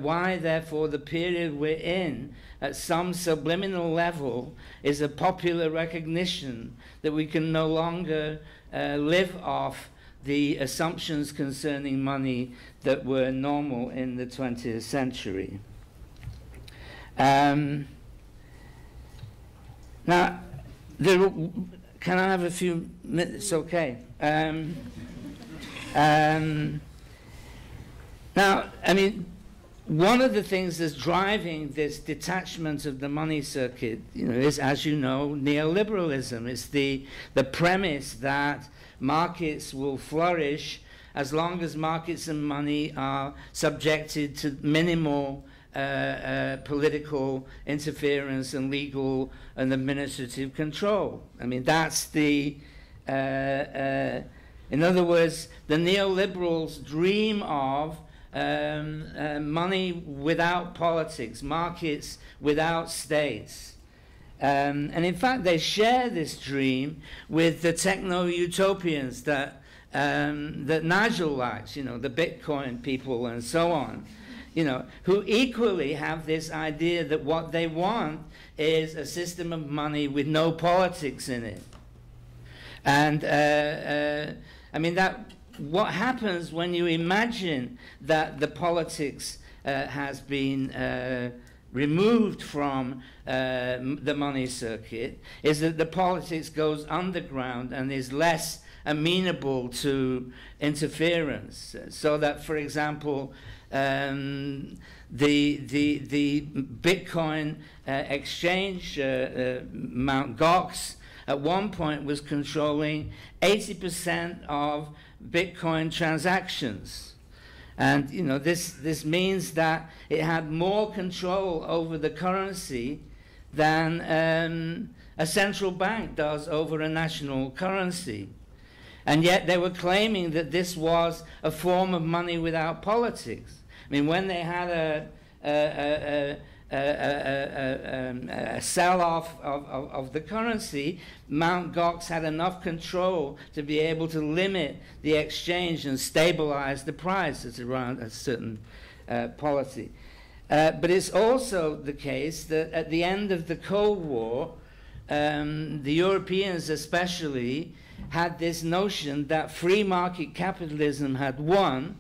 why, therefore, the period we're in, at some subliminal level, is a popular recognition that we can no longer live off the assumptions concerning money that were normal in the 20th century. Now, can I have a few minutes? Okay. Now, I mean, one of the things that's driving this detachment of the money circuit, you know, is, as you know, neoliberalism. It's the premise that markets will flourish as long as markets and money are subjected to minimal political interference and legal and administrative control. I mean, that's the, in other words, the neoliberals dream of money without politics, markets without states. And in fact, they share this dream with the techno-utopians that Nigel likes, you know, the Bitcoin people and so on, you know, who equally have this idea that what they want is a system of money with no politics in it. And I mean, that what happens when you imagine that the politics has been removed from the money circuit is that the politics goes underground and is less amenable to interference. So that, for example, the Bitcoin exchange, Mt. Gox, at one point was controlling 80% of Bitcoin transactions. And, you know, this means that it had more control over the currency than a central bank does over a national currency. And yet they were claiming that this was a form of money without politics. I mean, when they had a sell-off of the currency, Mt. Gox had enough control to be able to limit the exchange and stabilize the price at around a certain policy. But it's also the case that at the end of the Cold War, the Europeans especially had this notion that free market capitalism had won,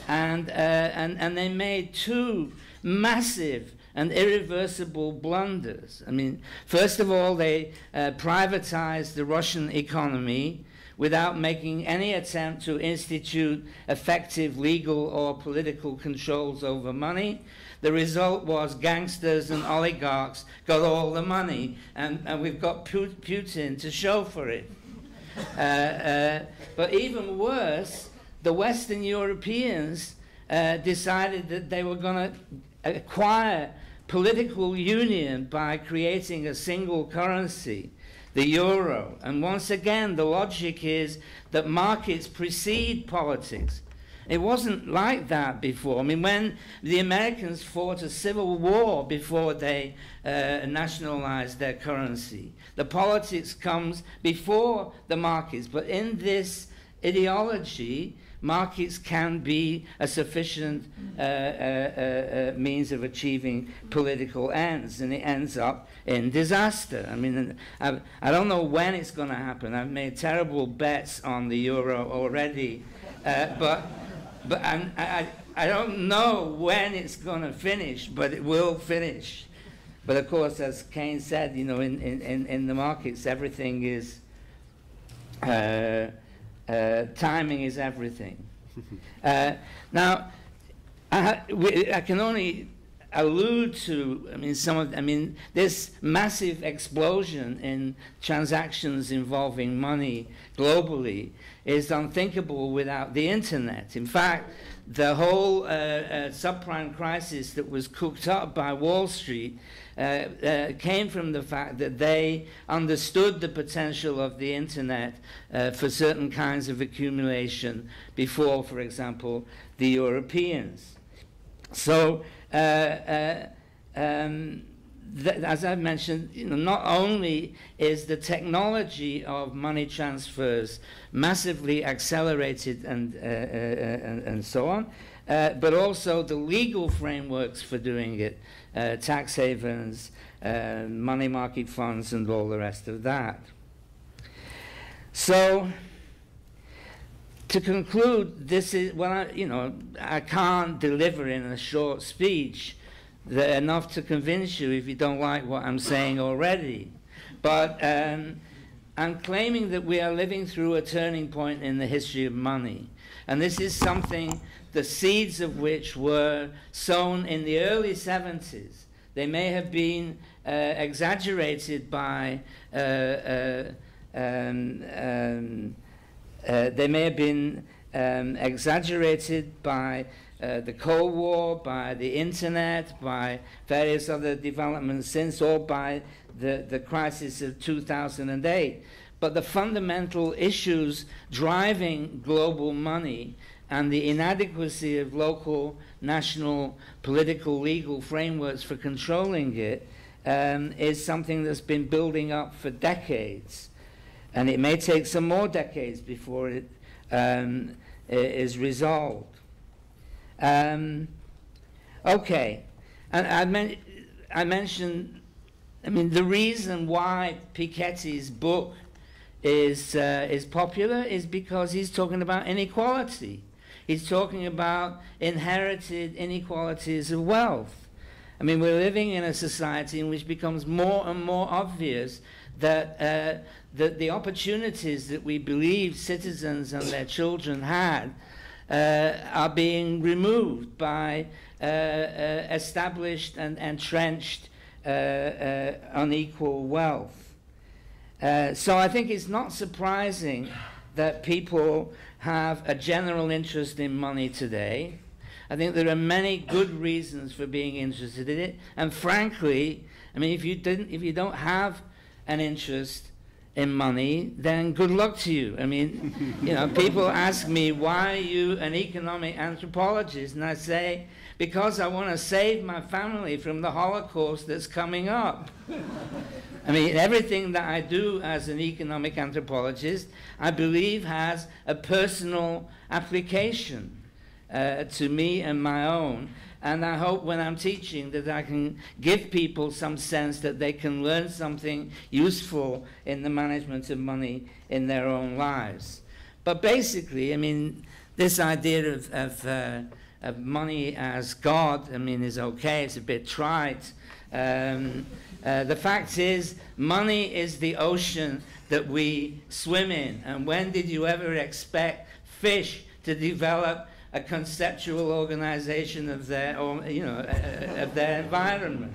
and they made two massive and irreversible blunders. I mean, first of all, they privatized the Russian economy without making any attempt to institute effective legal or political controls over money. The result was gangsters and oligarchs got all the money, and we've got Putin to show for it. But even worse, the Western Europeans decided that they were going to acquire political union by creating a single currency, the euro. And once again, the logic is that markets precede politics. It wasn't like that before. I mean, when the Americans fought a civil war before they nationalized their currency, the politics comes before the markets. But in this ideology, markets can be a sufficient means of achieving political ends, and it ends up in disaster. I mean, I don't know when it's going to happen. I've made terrible bets on the euro already, but I don't know when it's going to finish, but it will finish. But of course, as Keynes said, you know, in the markets, everything is timing is everything. Now, I can only allude to, this massive explosion in transactions involving money globally is unthinkable without the internet. In fact, the whole subprime crisis that was cooked up by Wall Street came from the fact that they understood the potential of the internet for certain kinds of accumulation before, for example, the Europeans. So, as I mentioned, not only is the technology of money transfers massively accelerated and so on, but also the legal frameworks for doing it, tax havens, money market funds, and all the rest of that. So, to conclude, this is, well, I can't deliver in a short speech enough to convince you if you don't like what I'm saying already. But I'm claiming that we are living through a turning point in the history of money. And this is something, the seeds of which were sown in the early 70s. They may have been exaggerated by the Cold War, by the internet, by various other developments since, or by the crisis of 2008. But the fundamental issues driving global money and the inadequacy of local, national, political, legal frameworks for controlling it is something that's been building up for decades. And it may take some more decades before it is resolved. Okay, and I mentioned, the reason why Piketty's book is popular is because he's talking about inequality. He's talking about inherited inequalities of wealth. We're living in a society in which it becomes more and more obvious that the opportunities that we believe citizens and their children had are being removed by established and entrenched unequal wealth. So I think it's not surprising that people have a general interest in money today. I think there are many good reasons for being interested in it. And frankly, if you don't have an interest in money, then good luck to you. People ask me, why are you an economic anthropologist? And I say, because I want to save my family from the Holocaust that's coming up. Everything that I do as an economic anthropologist, I believe has a personal application to me and my own. And I hope when I'm teaching that I can give people some sense that they can learn something useful in the management of money in their own lives. But basically, this idea of money as God, is okay. It's a bit trite. The fact is, money is the ocean that we swim in. And when did you ever expect fish to develop a conceptual organization of their, of their environment?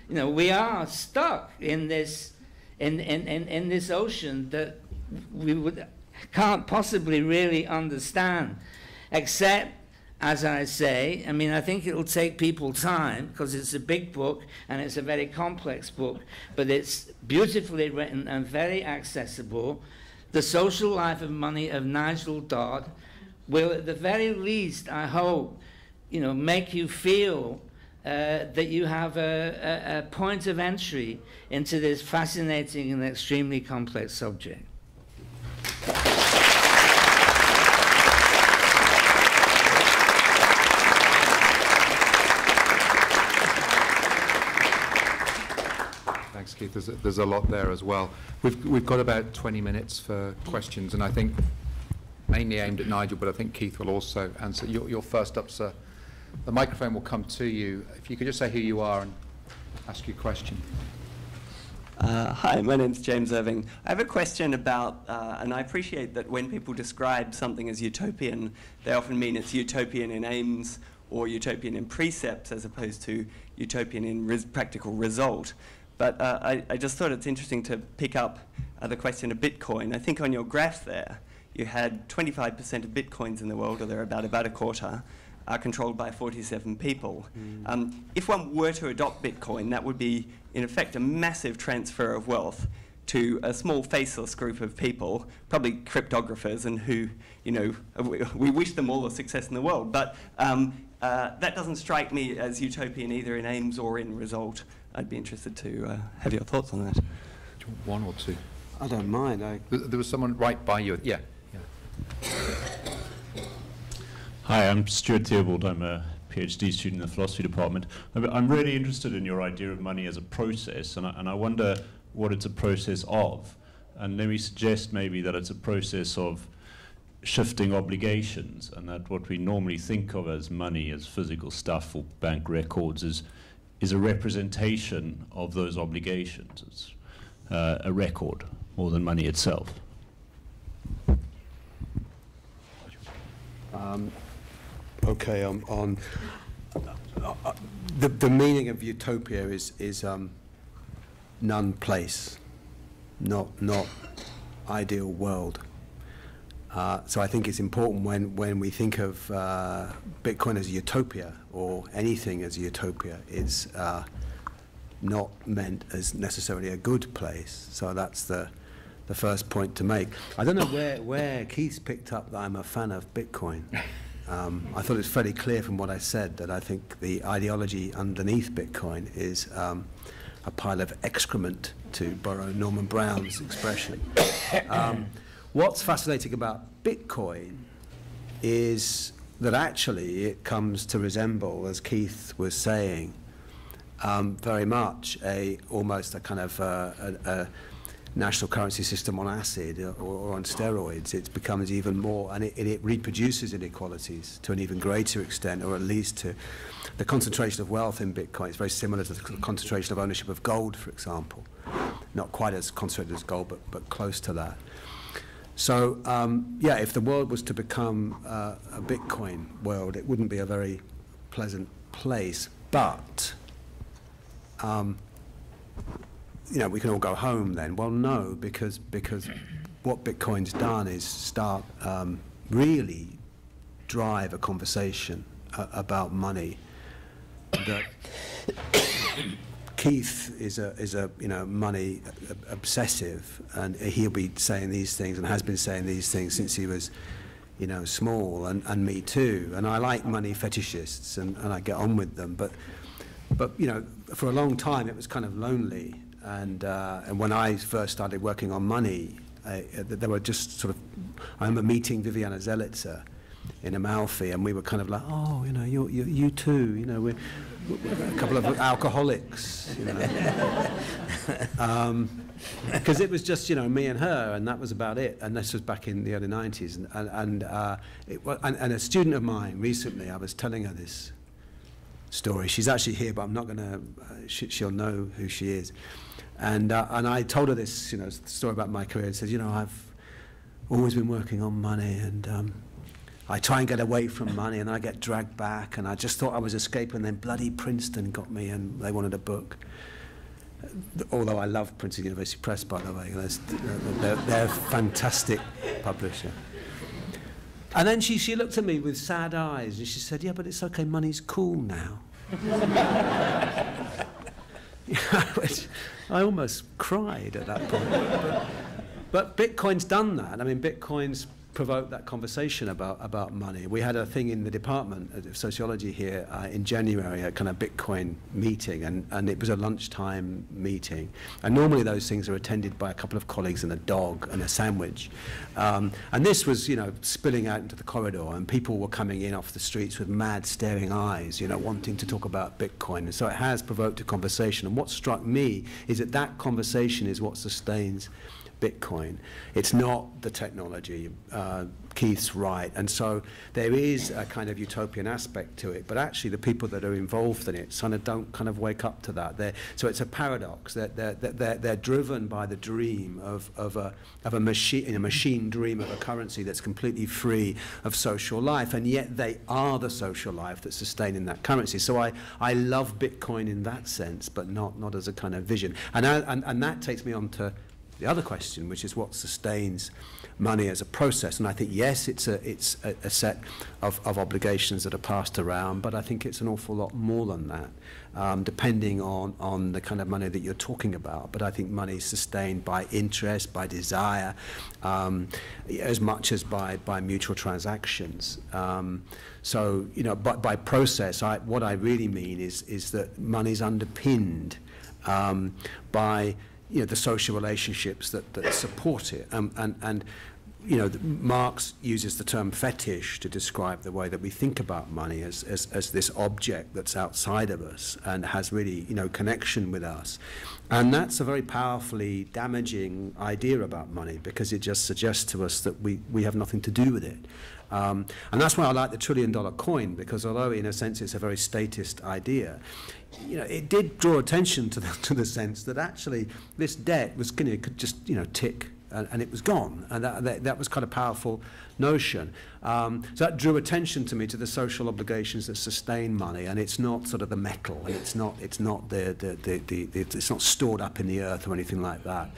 We are stuck in this, in this ocean that we can't possibly really understand, except, as I say, I think it'll take people time, because it's a big book and it's a very complex book, but it's beautifully written and very accessible. The Social Life of Money of Nigel Dodd will, at the very least, I hope, make you feel that you have a point of entry into this fascinating and extremely complex subject. Thanks, Keith. There's a lot there as well. We've got about 20 minutes for questions, and I think mainly aimed at Nigel, but I think Keith will also answer. You're first up, sir. The microphone will come to you. If you could just say who you are and ask your question. Hi, my name's James Irving. I have a question about, and I appreciate that when people describe something as utopian, they often mean it's utopian in aims or utopian in precepts as opposed to utopian in practical result. But I just thought it's interesting to pick up the question of Bitcoin. I think on your graph there, you had 25% of Bitcoins in the world, or they're about a quarter, are controlled by 47 people. If one were to adopt Bitcoin, that would be, in effect, a massive transfer of wealth to a small faceless group of people, probably cryptographers, and who, you know, we wish them all the success in the world. But that doesn't strike me as utopian either in aims or in result. I'd be interested to have your thoughts on that. Do you want one or two? I don't mind. There was someone right by you. Yeah. Hi, I'm Stuart Theobald. I'm a PhD student in the philosophy department. I'm really interested in your idea of money as a process, and I wonder what it's a process of. And let me suggest maybe that it's a process of shifting obligations, and that what we normally think of as money, as physical stuff or bank records, is a representation of those obligations. It's a record more than money itself. Okay, on the meaning of utopia is none place, not ideal world. So I think it's important when we think of Bitcoin as a utopia, or anything as a utopia, it's not meant as necessarily a good place. So that's the first point to make. I don't know where Keith picked up that I'm a fan of Bitcoin. I thought it's fairly clear from what I said that I think the ideology underneath Bitcoin is a pile of excrement, to borrow Norman Brown's expression. What's fascinating about Bitcoin is that actually it comes to resemble, as Keith was saying, very much almost a kind of a national currency system on acid or on steroids. It becomes even more, and it reproduces inequalities to an even greater extent, or at least to the concentration of wealth in Bitcoin. It's very similar to the concentration of ownership of gold, for example. Not quite as concentrated as gold, but close to that. So, yeah, if the world was to become a Bitcoin world, it wouldn't be a very pleasant place. But you know, we can all go home then. Well, no, because what Bitcoin's done is start really drive a conversation about money. That Keith is a you know, money obsessive, and he'll be saying these things and has been saying these things since he was, you know, small, and me too. And I like money fetishists, and I get on with them. But you know, for a long time it was kind of lonely. And when I first started working on money, there were just sort of, I remember meeting Viviana Zelitzer in Amalfi, and we were kind of like, oh, you know, you too, you know, we're a couple of alcoholics, you know. Because it was just, you know, me and her, and that was about it. And this was back in the early 90s. And a student of mine recently, I was telling her this story. She's actually here, but I'm not going to, she'll know who she is. And I told her this, you know, story about my career, and said, you know, I've always been working on money, and I try and get away from money, and I get dragged back, and I just thought I was escaping, and then bloody Princeton got me, and they wanted a book. Although I love Princeton University Press, by the way. They're a fantastic publisher. And then she looked at me with sad eyes, and she said, yeah, but it's okay, money's cool now. I almost cried at that point. But Bitcoin's done that. I mean, Bitcoin's provoked that conversation about money. We had a thing in the department of sociology here in January, a kind of Bitcoin meeting, and it was a lunchtime meeting. And normally those things are attended by a couple of colleagues and a dog and a sandwich. And this was, you know, spilling out into the corridor, and people were coming in off the streets with mad staring eyes, you know, wanting to talk about Bitcoin. And so it has provoked a conversation. And what struck me is that that conversation is what sustains Bitcoin. It's not the technology. Keith's right. And so there is a kind of utopian aspect to it, but actually the people that are involved in it kind of don't kind of wake up to that. So it's a paradox that they're driven by the dream of a machine dream of a currency that's completely free of social life, and yet they are the social life that's sustaining that currency. So I love Bitcoin in that sense, but not as a kind of vision. And that takes me on to the other question, which is what sustains money as a process. And I think, yes, it's a set of obligations that are passed around, but I think it's an awful lot more than that, depending on the kind of money that you're talking about. But I think money is sustained by interest, by desire, as much as by mutual transactions. So, you know, by process, what I really mean is that money is underpinned by, you know, the social relationships that support it. And you know, Marx uses the term fetish to describe the way that we think about money as this object that's outside of us and has really, you know, connection with us. And that's a very powerfully damaging idea about money, because it just suggests to us that we have nothing to do with it. And that's why I like the $1 trillion coin, because although in a sense it's a very statist idea, you know, it did draw attention to the sense that actually this debt was could just, you know, tick and it was gone, and that was kind of powerful notion. So that drew attention to me to the social obligations that sustain money, and it's not sort of the metal, and it's not it's not stored up in the earth or anything like that.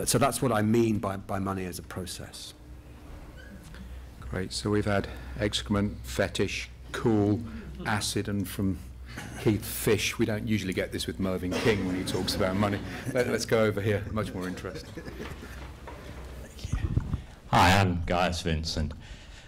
So that's what I mean by money as a process. Great. So we've had excrement, fetish, cool, acid, and from Keith, fish. We don't usually get this with Mervyn King when he talks about money. Let's go over here. Much more interesting. Hi, I'm Gaius Vincent.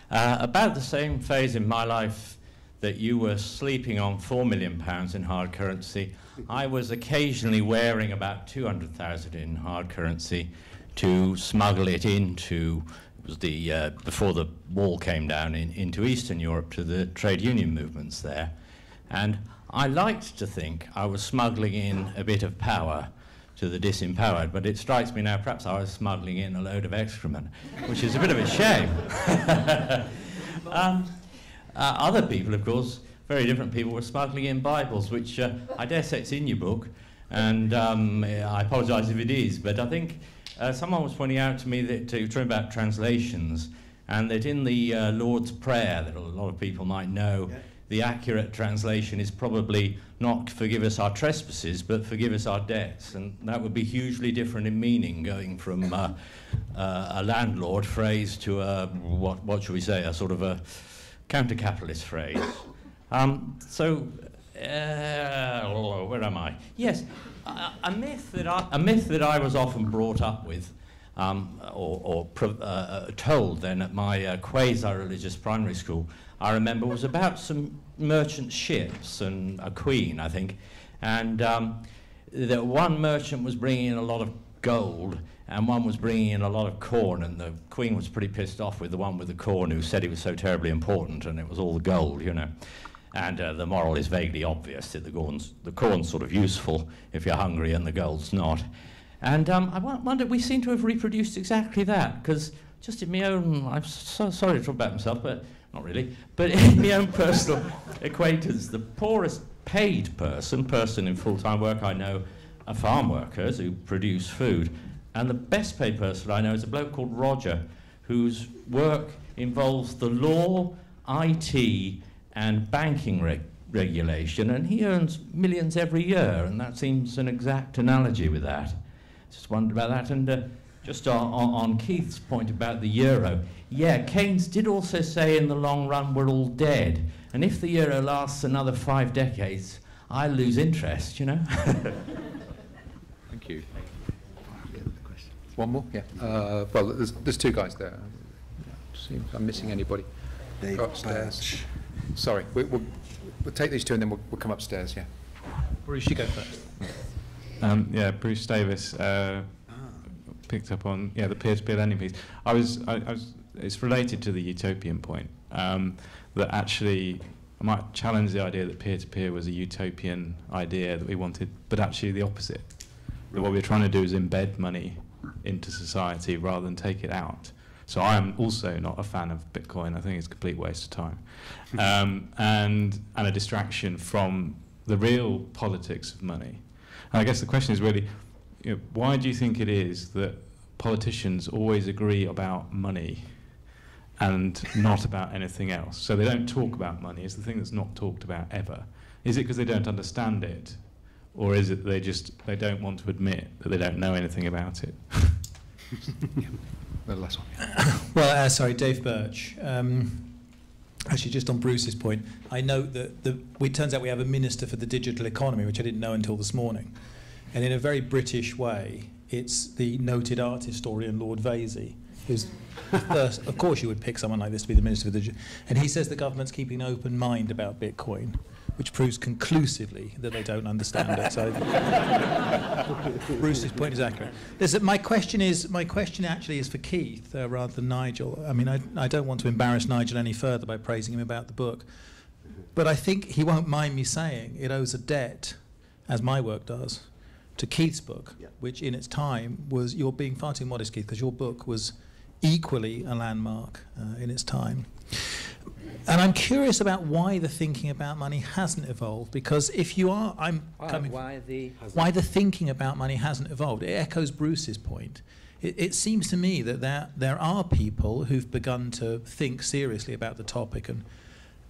About the same phase in my life that you were sleeping on £4 million in hard currency, I was occasionally wearing about 200,000 in hard currency to smuggle it into, it was the before the wall came down, into Eastern Europe to the trade union movements there. And I liked to think I was smuggling in a bit of power to the disempowered, but it strikes me now perhaps I was smuggling in a load of excrement, which is a bit of a shame. Other people, of course, very different people, were smuggling in Bibles, which I dare say it's in your book, and I apologise if it is, but I think someone was pointing out to me that, talking about translations, and that in the Lord's Prayer, that a lot of people might know, yeah, the accurate translation is probably not forgive us our trespasses, but forgive us our debts. And that would be hugely different in meaning, going from a landlord phrase to a, what should we say, a sort of a counter-capitalist phrase. Where am I? Yes, a myth that I was often brought up with, told then at my quasi-religious primary school, I remember, was about some merchant ships and a queen, I think, and that one merchant was bringing in a lot of gold and one was bringing in a lot of corn, and the queen was pretty pissed off with the one with the corn who said it was so terribly important and it was all the gold, you know. And the moral is vaguely obvious that the corn's sort of useful if you're hungry and the gold's not. And I wonder, we seem to have reproduced exactly that, because just in my own, I'm so sorry to talk about myself, but not really, but in my own personal acquaintance, the poorest paid person in full-time work I know are farm workers who produce food, and the best paid person I know is a bloke called Roger, whose work involves the law, IT, and banking regulation, and he earns millions every year, and that seems an exact analogy with that. Just wondered about that. And just on Keith's point about the euro, yeah, Keynes did also say in the long run we're all dead, and if the euro lasts another 5 decades, I lose interest, you know. Thank you. One more? Yeah. Well, there's two guys there. See if I'm missing anybody. Go upstairs. Sorry, we'll take these two and then we'll come upstairs, yeah. Bruce, you go first. Yeah, Bruce Davis picked up on the peer-to-peer lending piece. It's related to the utopian point, that actually I might challenge the idea that peer-to-peer was a utopian idea that we wanted, but actually the opposite. That what we're trying to do is embed money into society rather than take it out. So I'm also not a fan of Bitcoin. I think it's a complete waste of time, and a distraction from the real politics of money. And I guess the question is really, why do you think it is that politicians always agree about money and not about anything else? So they don't talk about money. It's the thing that's not talked about ever. Is it because they don't understand it, or is it they don't want to admit that they don't know anything about it? Well, sorry, Dave Birch. Actually, just on Bruce's point, I note that it turns out we have a minister for the digital economy, which I didn't know until this morning. And in a very British way, it's the noted art historian Lord Vasey, who's first, of course you would pick someone like this to be the minister for the digital. And he says the government's keeping an open mind about Bitcoin, which proves conclusively that they don't understand it. So Bruce's point is accurate. My question actually is for Keith rather than Nigel. I mean, I don't want to embarrass Nigel any further by praising him about the book, but I think he won't mind me saying it owes a debt, as my work does, to Keith's book, which in its time was, you're being far too modest, Keith, because your book was equally a landmark in its time. And I'm curious about why the thinking about money hasn't evolved, because if you are, why the thinking about money hasn't evolved. It echoes Bruce's point. It seems to me that there are people who've begun to think seriously about the topic, and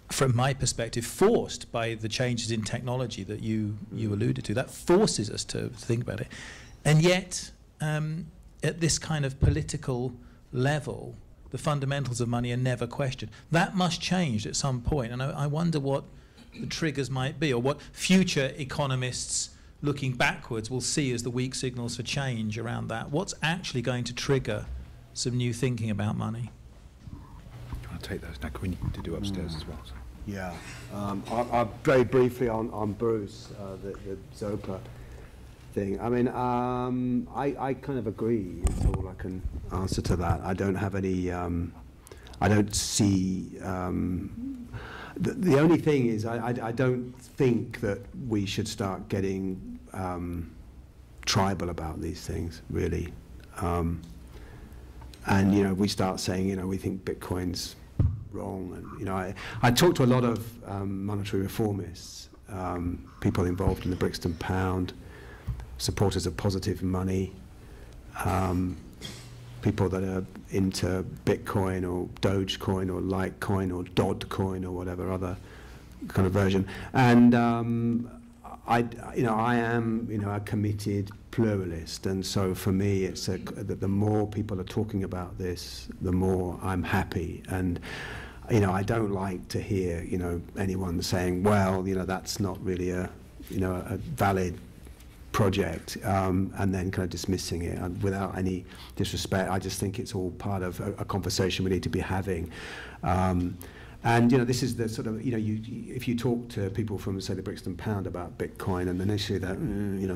from my perspective, forced by the changes in technology that you alluded to, that forces us to think about it. And yet, at this kind of political level, the fundamentals of money are never questioned. That must change at some point, and I wonder what the triggers might be, or what future economists looking backwards will see as the weak signals for change around that. What's actually going to trigger some new thinking about money? I'll take those now. We need to do upstairs as well. So. Yeah. I'll very briefly on Bruce, the Zopa thing. I mean, I kind of agree. It's all I can answer to that. I don't have any. I don't see. The only thing is, I don't think that we should start getting tribal about these things, really. And we start saying, we think Bitcoin's wrong, and I talk to a lot of monetary reformists, people involved in the Brixton Pound, supporters of positive money, people that are into Bitcoin or Dogecoin or Litecoin or Dodd coin or whatever other kind of version. And I am a committed pluralist, and so for me it's that the more people are talking about this, the more I'm happy. And I don't like to hear anyone saying, well, that's not really a valid project, and then kind of dismissing it without any disrespect. I just think it's all part of a conversation we need to be having. And this is the sort of if you talk to people from, say, the Brixton Pound about Bitcoin, and initially that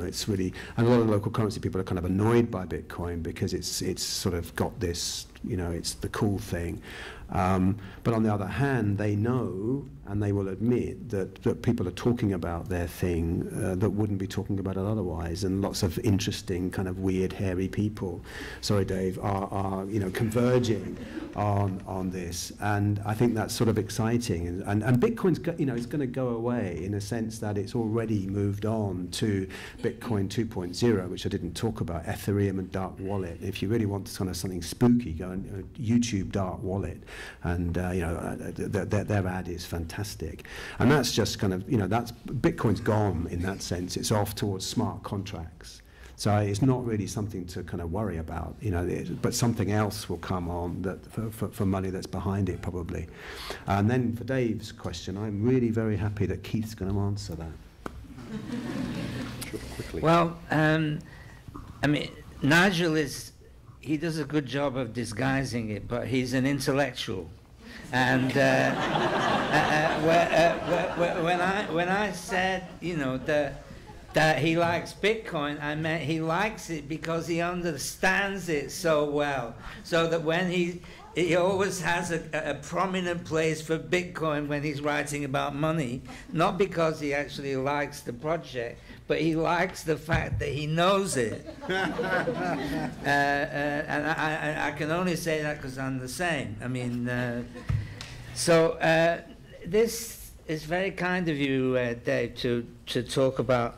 it's really, and a lot of local currency people are kind of annoyed by Bitcoin because it's sort of got this, it's the cool thing. But on the other hand, they know and they will admit that people are talking about their thing that wouldn't be talking about it otherwise, and lots of interesting kind of weird, hairy people, sorry Dave, are converging on this, and I think that's sort of exciting. And Bitcoin's it's going to go away in a sense that it's already moved on to Bitcoin 2.0, which I didn't talk about, Ethereum and dark wallet. If you really want kind of something spooky, go and YouTube dark wallet, and their ad is fantastic. And that's just kind of that's Bitcoin's gone in that sense. It's off towards smart contracts. So it's not really something to kind of worry about, but something else will come on that for money that's behind it probably. And then for Dave's question, I'm really very happy that Keith's going to answer that. Sure, quickly. Well, I mean, Nigel he does a good job of disguising it, but he's an intellectual. And when I said, that he likes Bitcoin, I meant he likes it because he understands it so well. So that when he he always has a prominent place for Bitcoin when he's writing about money, not because he actually likes the project, but he likes the fact that he knows it. And I can only say that because I'm the same. I mean, this is very kind of you, Dave, to talk about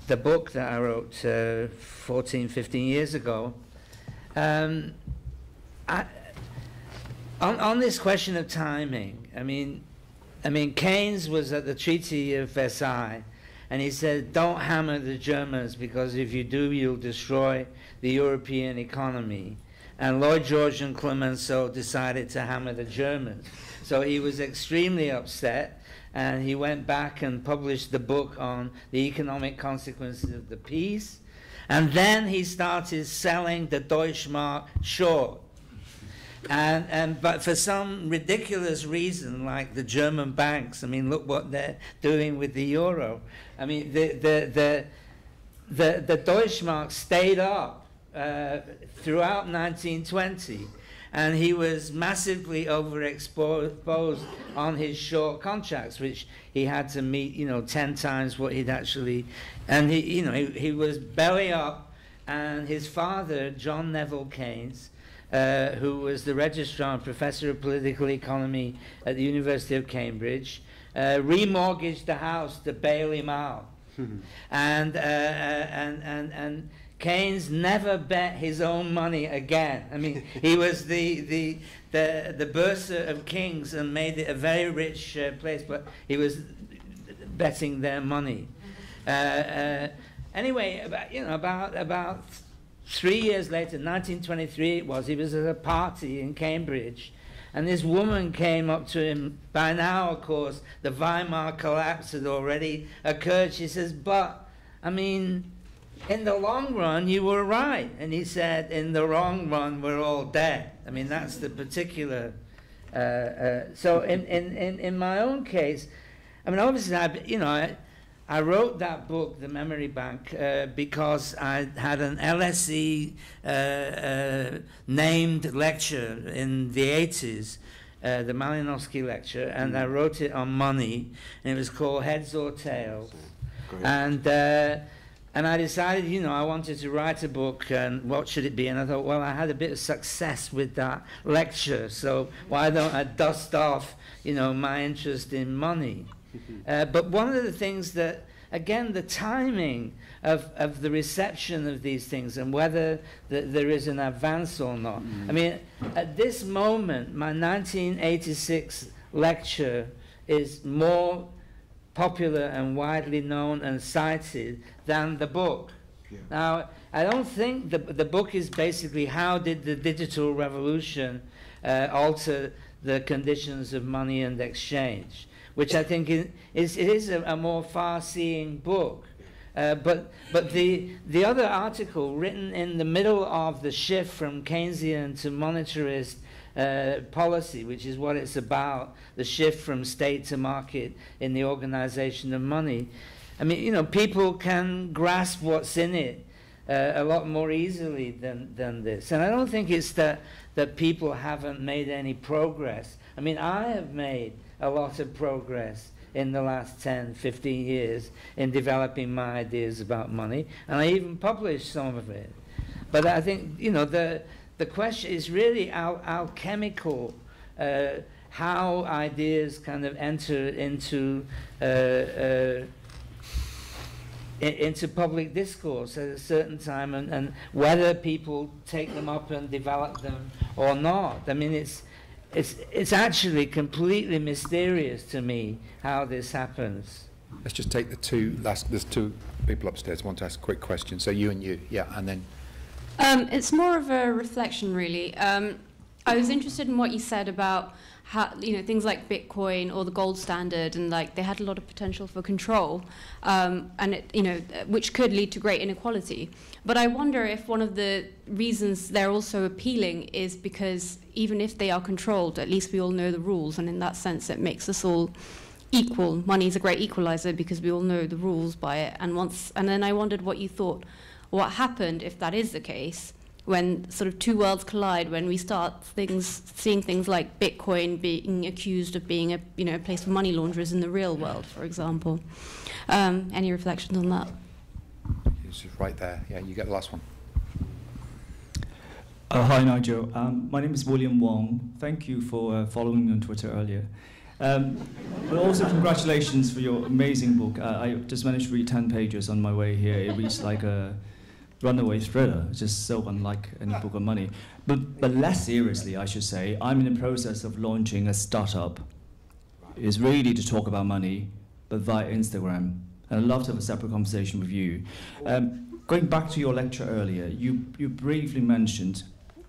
the book that I wrote 14, 15 years ago. On this question of timing, I mean, Keynes was at the Treaty of Versailles, and he said, don't hammer the Germans, because if you do, you'll destroy the European economy. And Lloyd George and Clemenceau decided to hammer the Germans. So he was extremely upset, and he went back and published the book on the economic consequences of the peace. And then he started selling the Deutschmark short. But for some ridiculous reason, like the German banks, I mean, look what they're doing with the euro. I mean, the Deutschmark stayed up throughout 1920, and he was massively overexposed on his short contracts, which he had to meet, 10 times what he'd actually, and he was belly up, and his father, John Neville Keynes, who was the registrar and professor of political economy at the University of Cambridge, remortgaged the house to bail him out. And Keynes never bet his own money again. I mean, he was the bursar of kings and made it a very rich place, but he was betting their money. Anyway, about 3 years later, 1923 it was, he was at a party in Cambridge, and this woman came up to him. By now, of course, the Weimar collapse had already occurred. She says, but, I mean, in the long run, you were right. And he said, in the long run, we're all dead. I mean, that's the particular... so in my own case, I mean, obviously, I wrote that book, The Memory Bank, because I had an LSE named lecture in the 80s, the Malinowski lecture, and I wrote it on money, and it was called Heads or Tails. And I decided, I wanted to write a book, and what should it be? And I thought, well, I had a bit of success with that lecture, so why don't I dust off, my interest in money? But one of the things that, again, the timing of the reception of these things and whether there is an advance or not. I mean, at this moment, my 1986 lecture is more popular and widely known and cited than the book. Yeah. Now, I don't think the book is basically how did the digital revolution alter the conditions of money and exchange, which I think is a more far-seeing book. But the other article, written in the middle of the shift from Keynesian to monetarist policy, which is what it's about, the shift from state to market in the organization of money. I mean, people can grasp what's in it a lot more easily than this. And I don't think it's that people haven't made any progress. I mean, I have made a lot of progress in the last 10, 15 years in developing my ideas about money, and I even published some of it. But I think, the question is really alchemical, how ideas kind of enter into public discourse at a certain time, and whether people take them up and develop them or not. I mean, it's actually completely mysterious to me how this happens. Let's just take the two last. There's two people upstairs who want to ask a quick question. So you and you, yeah, and then. It's more of a reflection, really. I was interested in what you said about how, things like Bitcoin or the gold standard, and they had a lot of potential for control, and it, which could lead to great inequality. But I wonder if one of the reasons they're also appealing is because even if they are controlled, at least we all know the rules, and in that sense, it makes us all equal. Money is a great equalizer because we all know the rules by it. And then I wondered what you thought. What happened if that is the case? when sort of two worlds collide, when we start seeing things like Bitcoin being accused of being a place for money launderers in the real world, for example. Any reflections on that? It's just right there. Yeah, you get the last one. Hi, Nigel. My name is William Wong. Thank you for following me on Twitter earlier. But also congratulations for your amazing book. I just managed to read 10 pages on my way here. It reads like a runaway thriller, just so unlike any book on money. But less seriously, I should say, I'm in the process of launching a startup. It's really to talk about money, but via Instagram. And I'd love to have a separate conversation with you. Going back to your lecture earlier, you briefly mentioned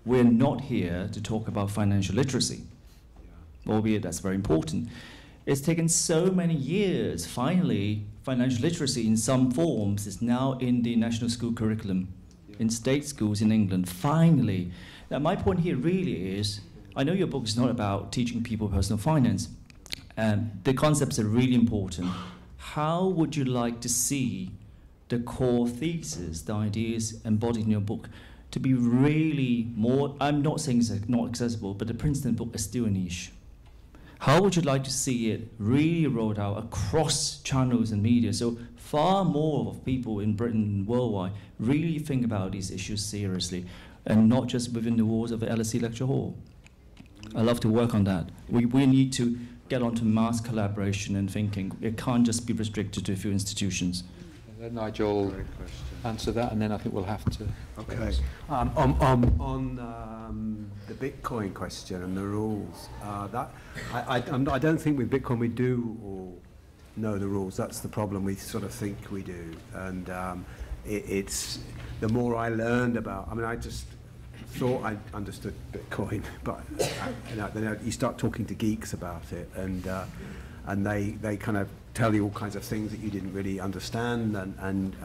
we're not here to talk about financial literacy, albeit that's very important. It's taken so many years. Finally, financial literacy in some forms is now in the national school curriculum, in state schools in England, finally. Now, my point here really is, I know your book is not about teaching people personal finance. The concepts are really important. How would you like to see the core thesis, the ideas embodied in your book, to be really more, I'm not saying it's not accessible, but the Princeton book is still a niche. How would you like to see it really rolled out across channels and media, so far more of people in Britain and worldwide really think about these issues seriously, and not just within the walls of the LSE lecture hall? I love to work on that. We need to get onto mass collaboration and thinking. It can't just be restricted to a few institutions. Let Nigel answer that, and then I think we'll have to. Okay. On the Bitcoin question and the rules, I don't think with Bitcoin we do all know the rules. That's the problem. We sort of think we do, and it's the more I learned about. I mean, I just thought I understood Bitcoin, but you start talking to geeks about it, and they kind of tell you all kinds of things that you didn't really understand, and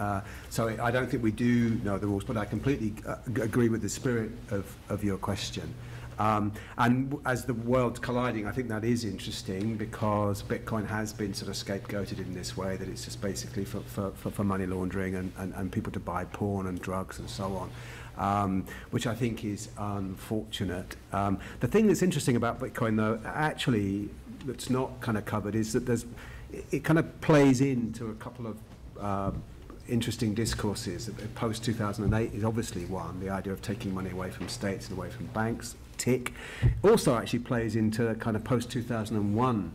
so I don't think we do know the rules, but I completely agree with the spirit of your question. And as the world's colliding, I think that is interesting, because Bitcoin has been sort of scapegoated in this way, that it's just basically for money laundering and people to buy porn and drugs and so on, which I think is unfortunate. The thing that's interesting about Bitcoin, though, actually, that's not kind of covered, is that it kind of plays into a couple of interesting discourses. Post-2008 is obviously one, the idea of taking money away from states and away from banks, tick. Also actually plays into a kind of post-2001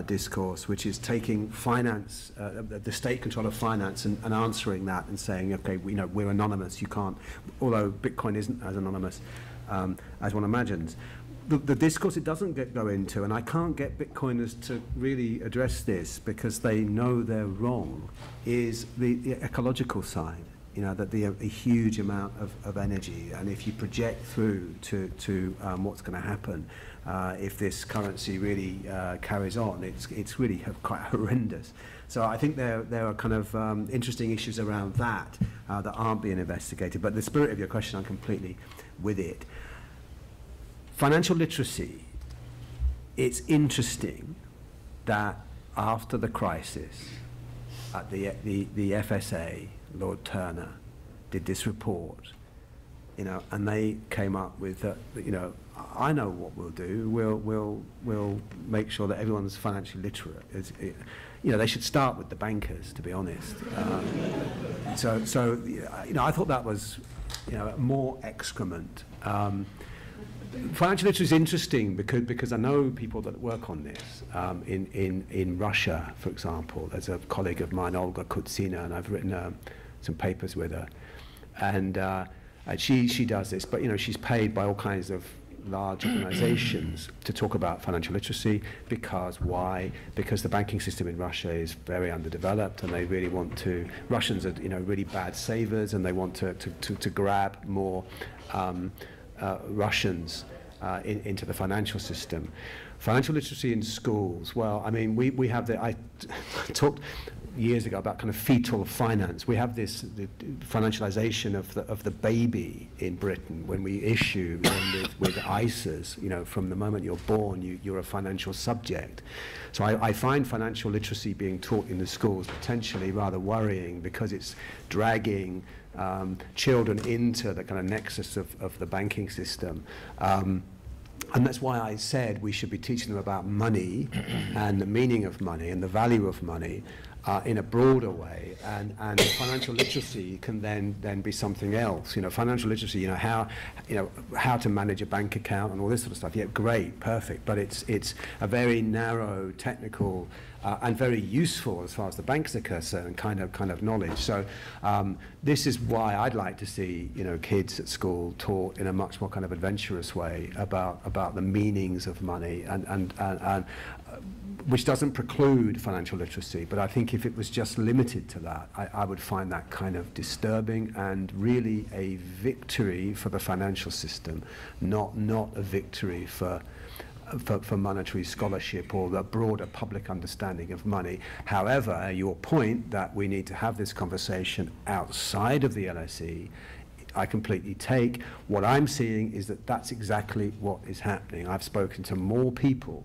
discourse, which is taking finance, the state control of finance, and answering that and saying, okay, we're anonymous, you can't, although Bitcoin isn't as anonymous as one imagines. The discourse it doesn't go into, and I can't get Bitcoiners to really address this because they know they're wrong, is the ecological side. That a huge amount of energy, and if you project through to what's going to happen if this currency really carries on, it's really quite horrendous. So I think there are kind of interesting issues around that that aren't being investigated. But the spirit of your question, I'm completely with it. Financial literacy, it's interesting that after the crisis, at the FSA, Lord Turner did this report, and they came up with, I know what we'll do. We'll make sure that everyone's financially literate. They should start with the bankers, to be honest. So I thought that was, more excrement. Financial literacy is interesting because I know people that work on this. In Russia, for example, there's a colleague of mine, Olga Kutsina, and I've written some papers with her, and she does this. But she's paid by all kinds of large organisations to talk about financial literacy. Because why? Because the banking system in Russia is very underdeveloped, and they really want to. Russians are really bad savers, and they want to grab more Russians into the financial system. Financial literacy in schools. Well, I mean, we have I talked years ago about kind of fetal finance. We have this the financialisation of the baby in Britain when we issue with ISAs. You know, from the moment you're born, you're a financial subject. So I find financial literacy being taught in the schools potentially rather worrying, because it's dragging children into the kind of nexus of the banking system. And that's why I said we should be teaching them about money and the meaning of money and the value of money in a broader way, and financial literacy can then be something else. You know, financial literacy, you know, how to manage a bank account and all this sort of stuff. Yeah, great, perfect, but it's a very narrow, technical, and very useful as far as the banks are concerned, kind of knowledge. So this is why I'd like to see, you know, kids at school taught in a much more kind of adventurous way about the meanings of money, and which doesn't preclude financial literacy, but I think if it was just limited to that, I would find that kind of disturbing and really a victory for the financial system, not a victory for monetary scholarship or the broader public understanding of money. However, your point that we need to have this conversation outside of the LSE, I completely take. What I'm seeing is that that's exactly what is happening. I've spoken to more people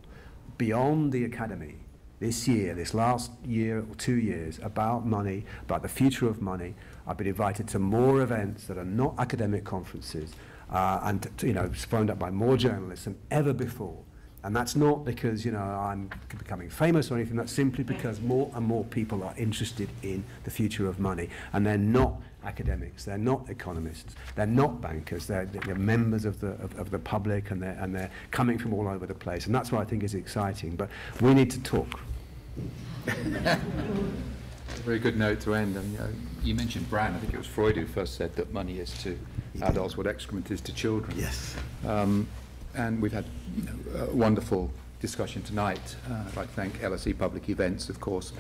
beyond the academy this year, this last year or 2 years, about money, about the future of money. I've been invited to more events that are not academic conferences, and you know, phoned up by more journalists than ever before. And that's not because, you know, I'm becoming famous or anything. That's simply because more and more people are interested in the future of money, and they're not academics, they're not economists, they're not bankers, they're members of the public, and they're coming from all over the place, and that's what I think is exciting. But we need to talk. A very good note to end. And you mentioned Brand. I think it was Freud who first said that money is to adults what excrement is to children. Yes. And we've had, you know, a wonderful discussion tonight. I'd like to thank LSE Public Events, of course,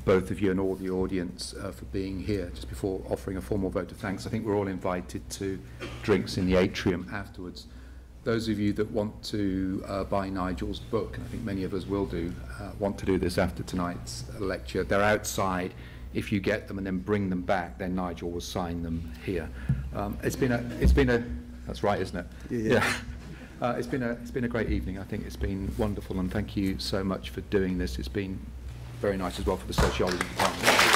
both of you and all the audience for being here. Just before offering a formal vote of thanks, I think we're all invited to drinks in the atrium afterwards. Those of you that want to buy Nigel's book, and I think many of us will do, want to do this after tonight's lecture, they're outside. If you get them and then bring them back, then Nigel will sign them here. It's been a that's right, isn't it? Yeah. It's been a great evening. I think it's been wonderful, and thank you so much for doing this. It's been very nice as well for the Sociology Department.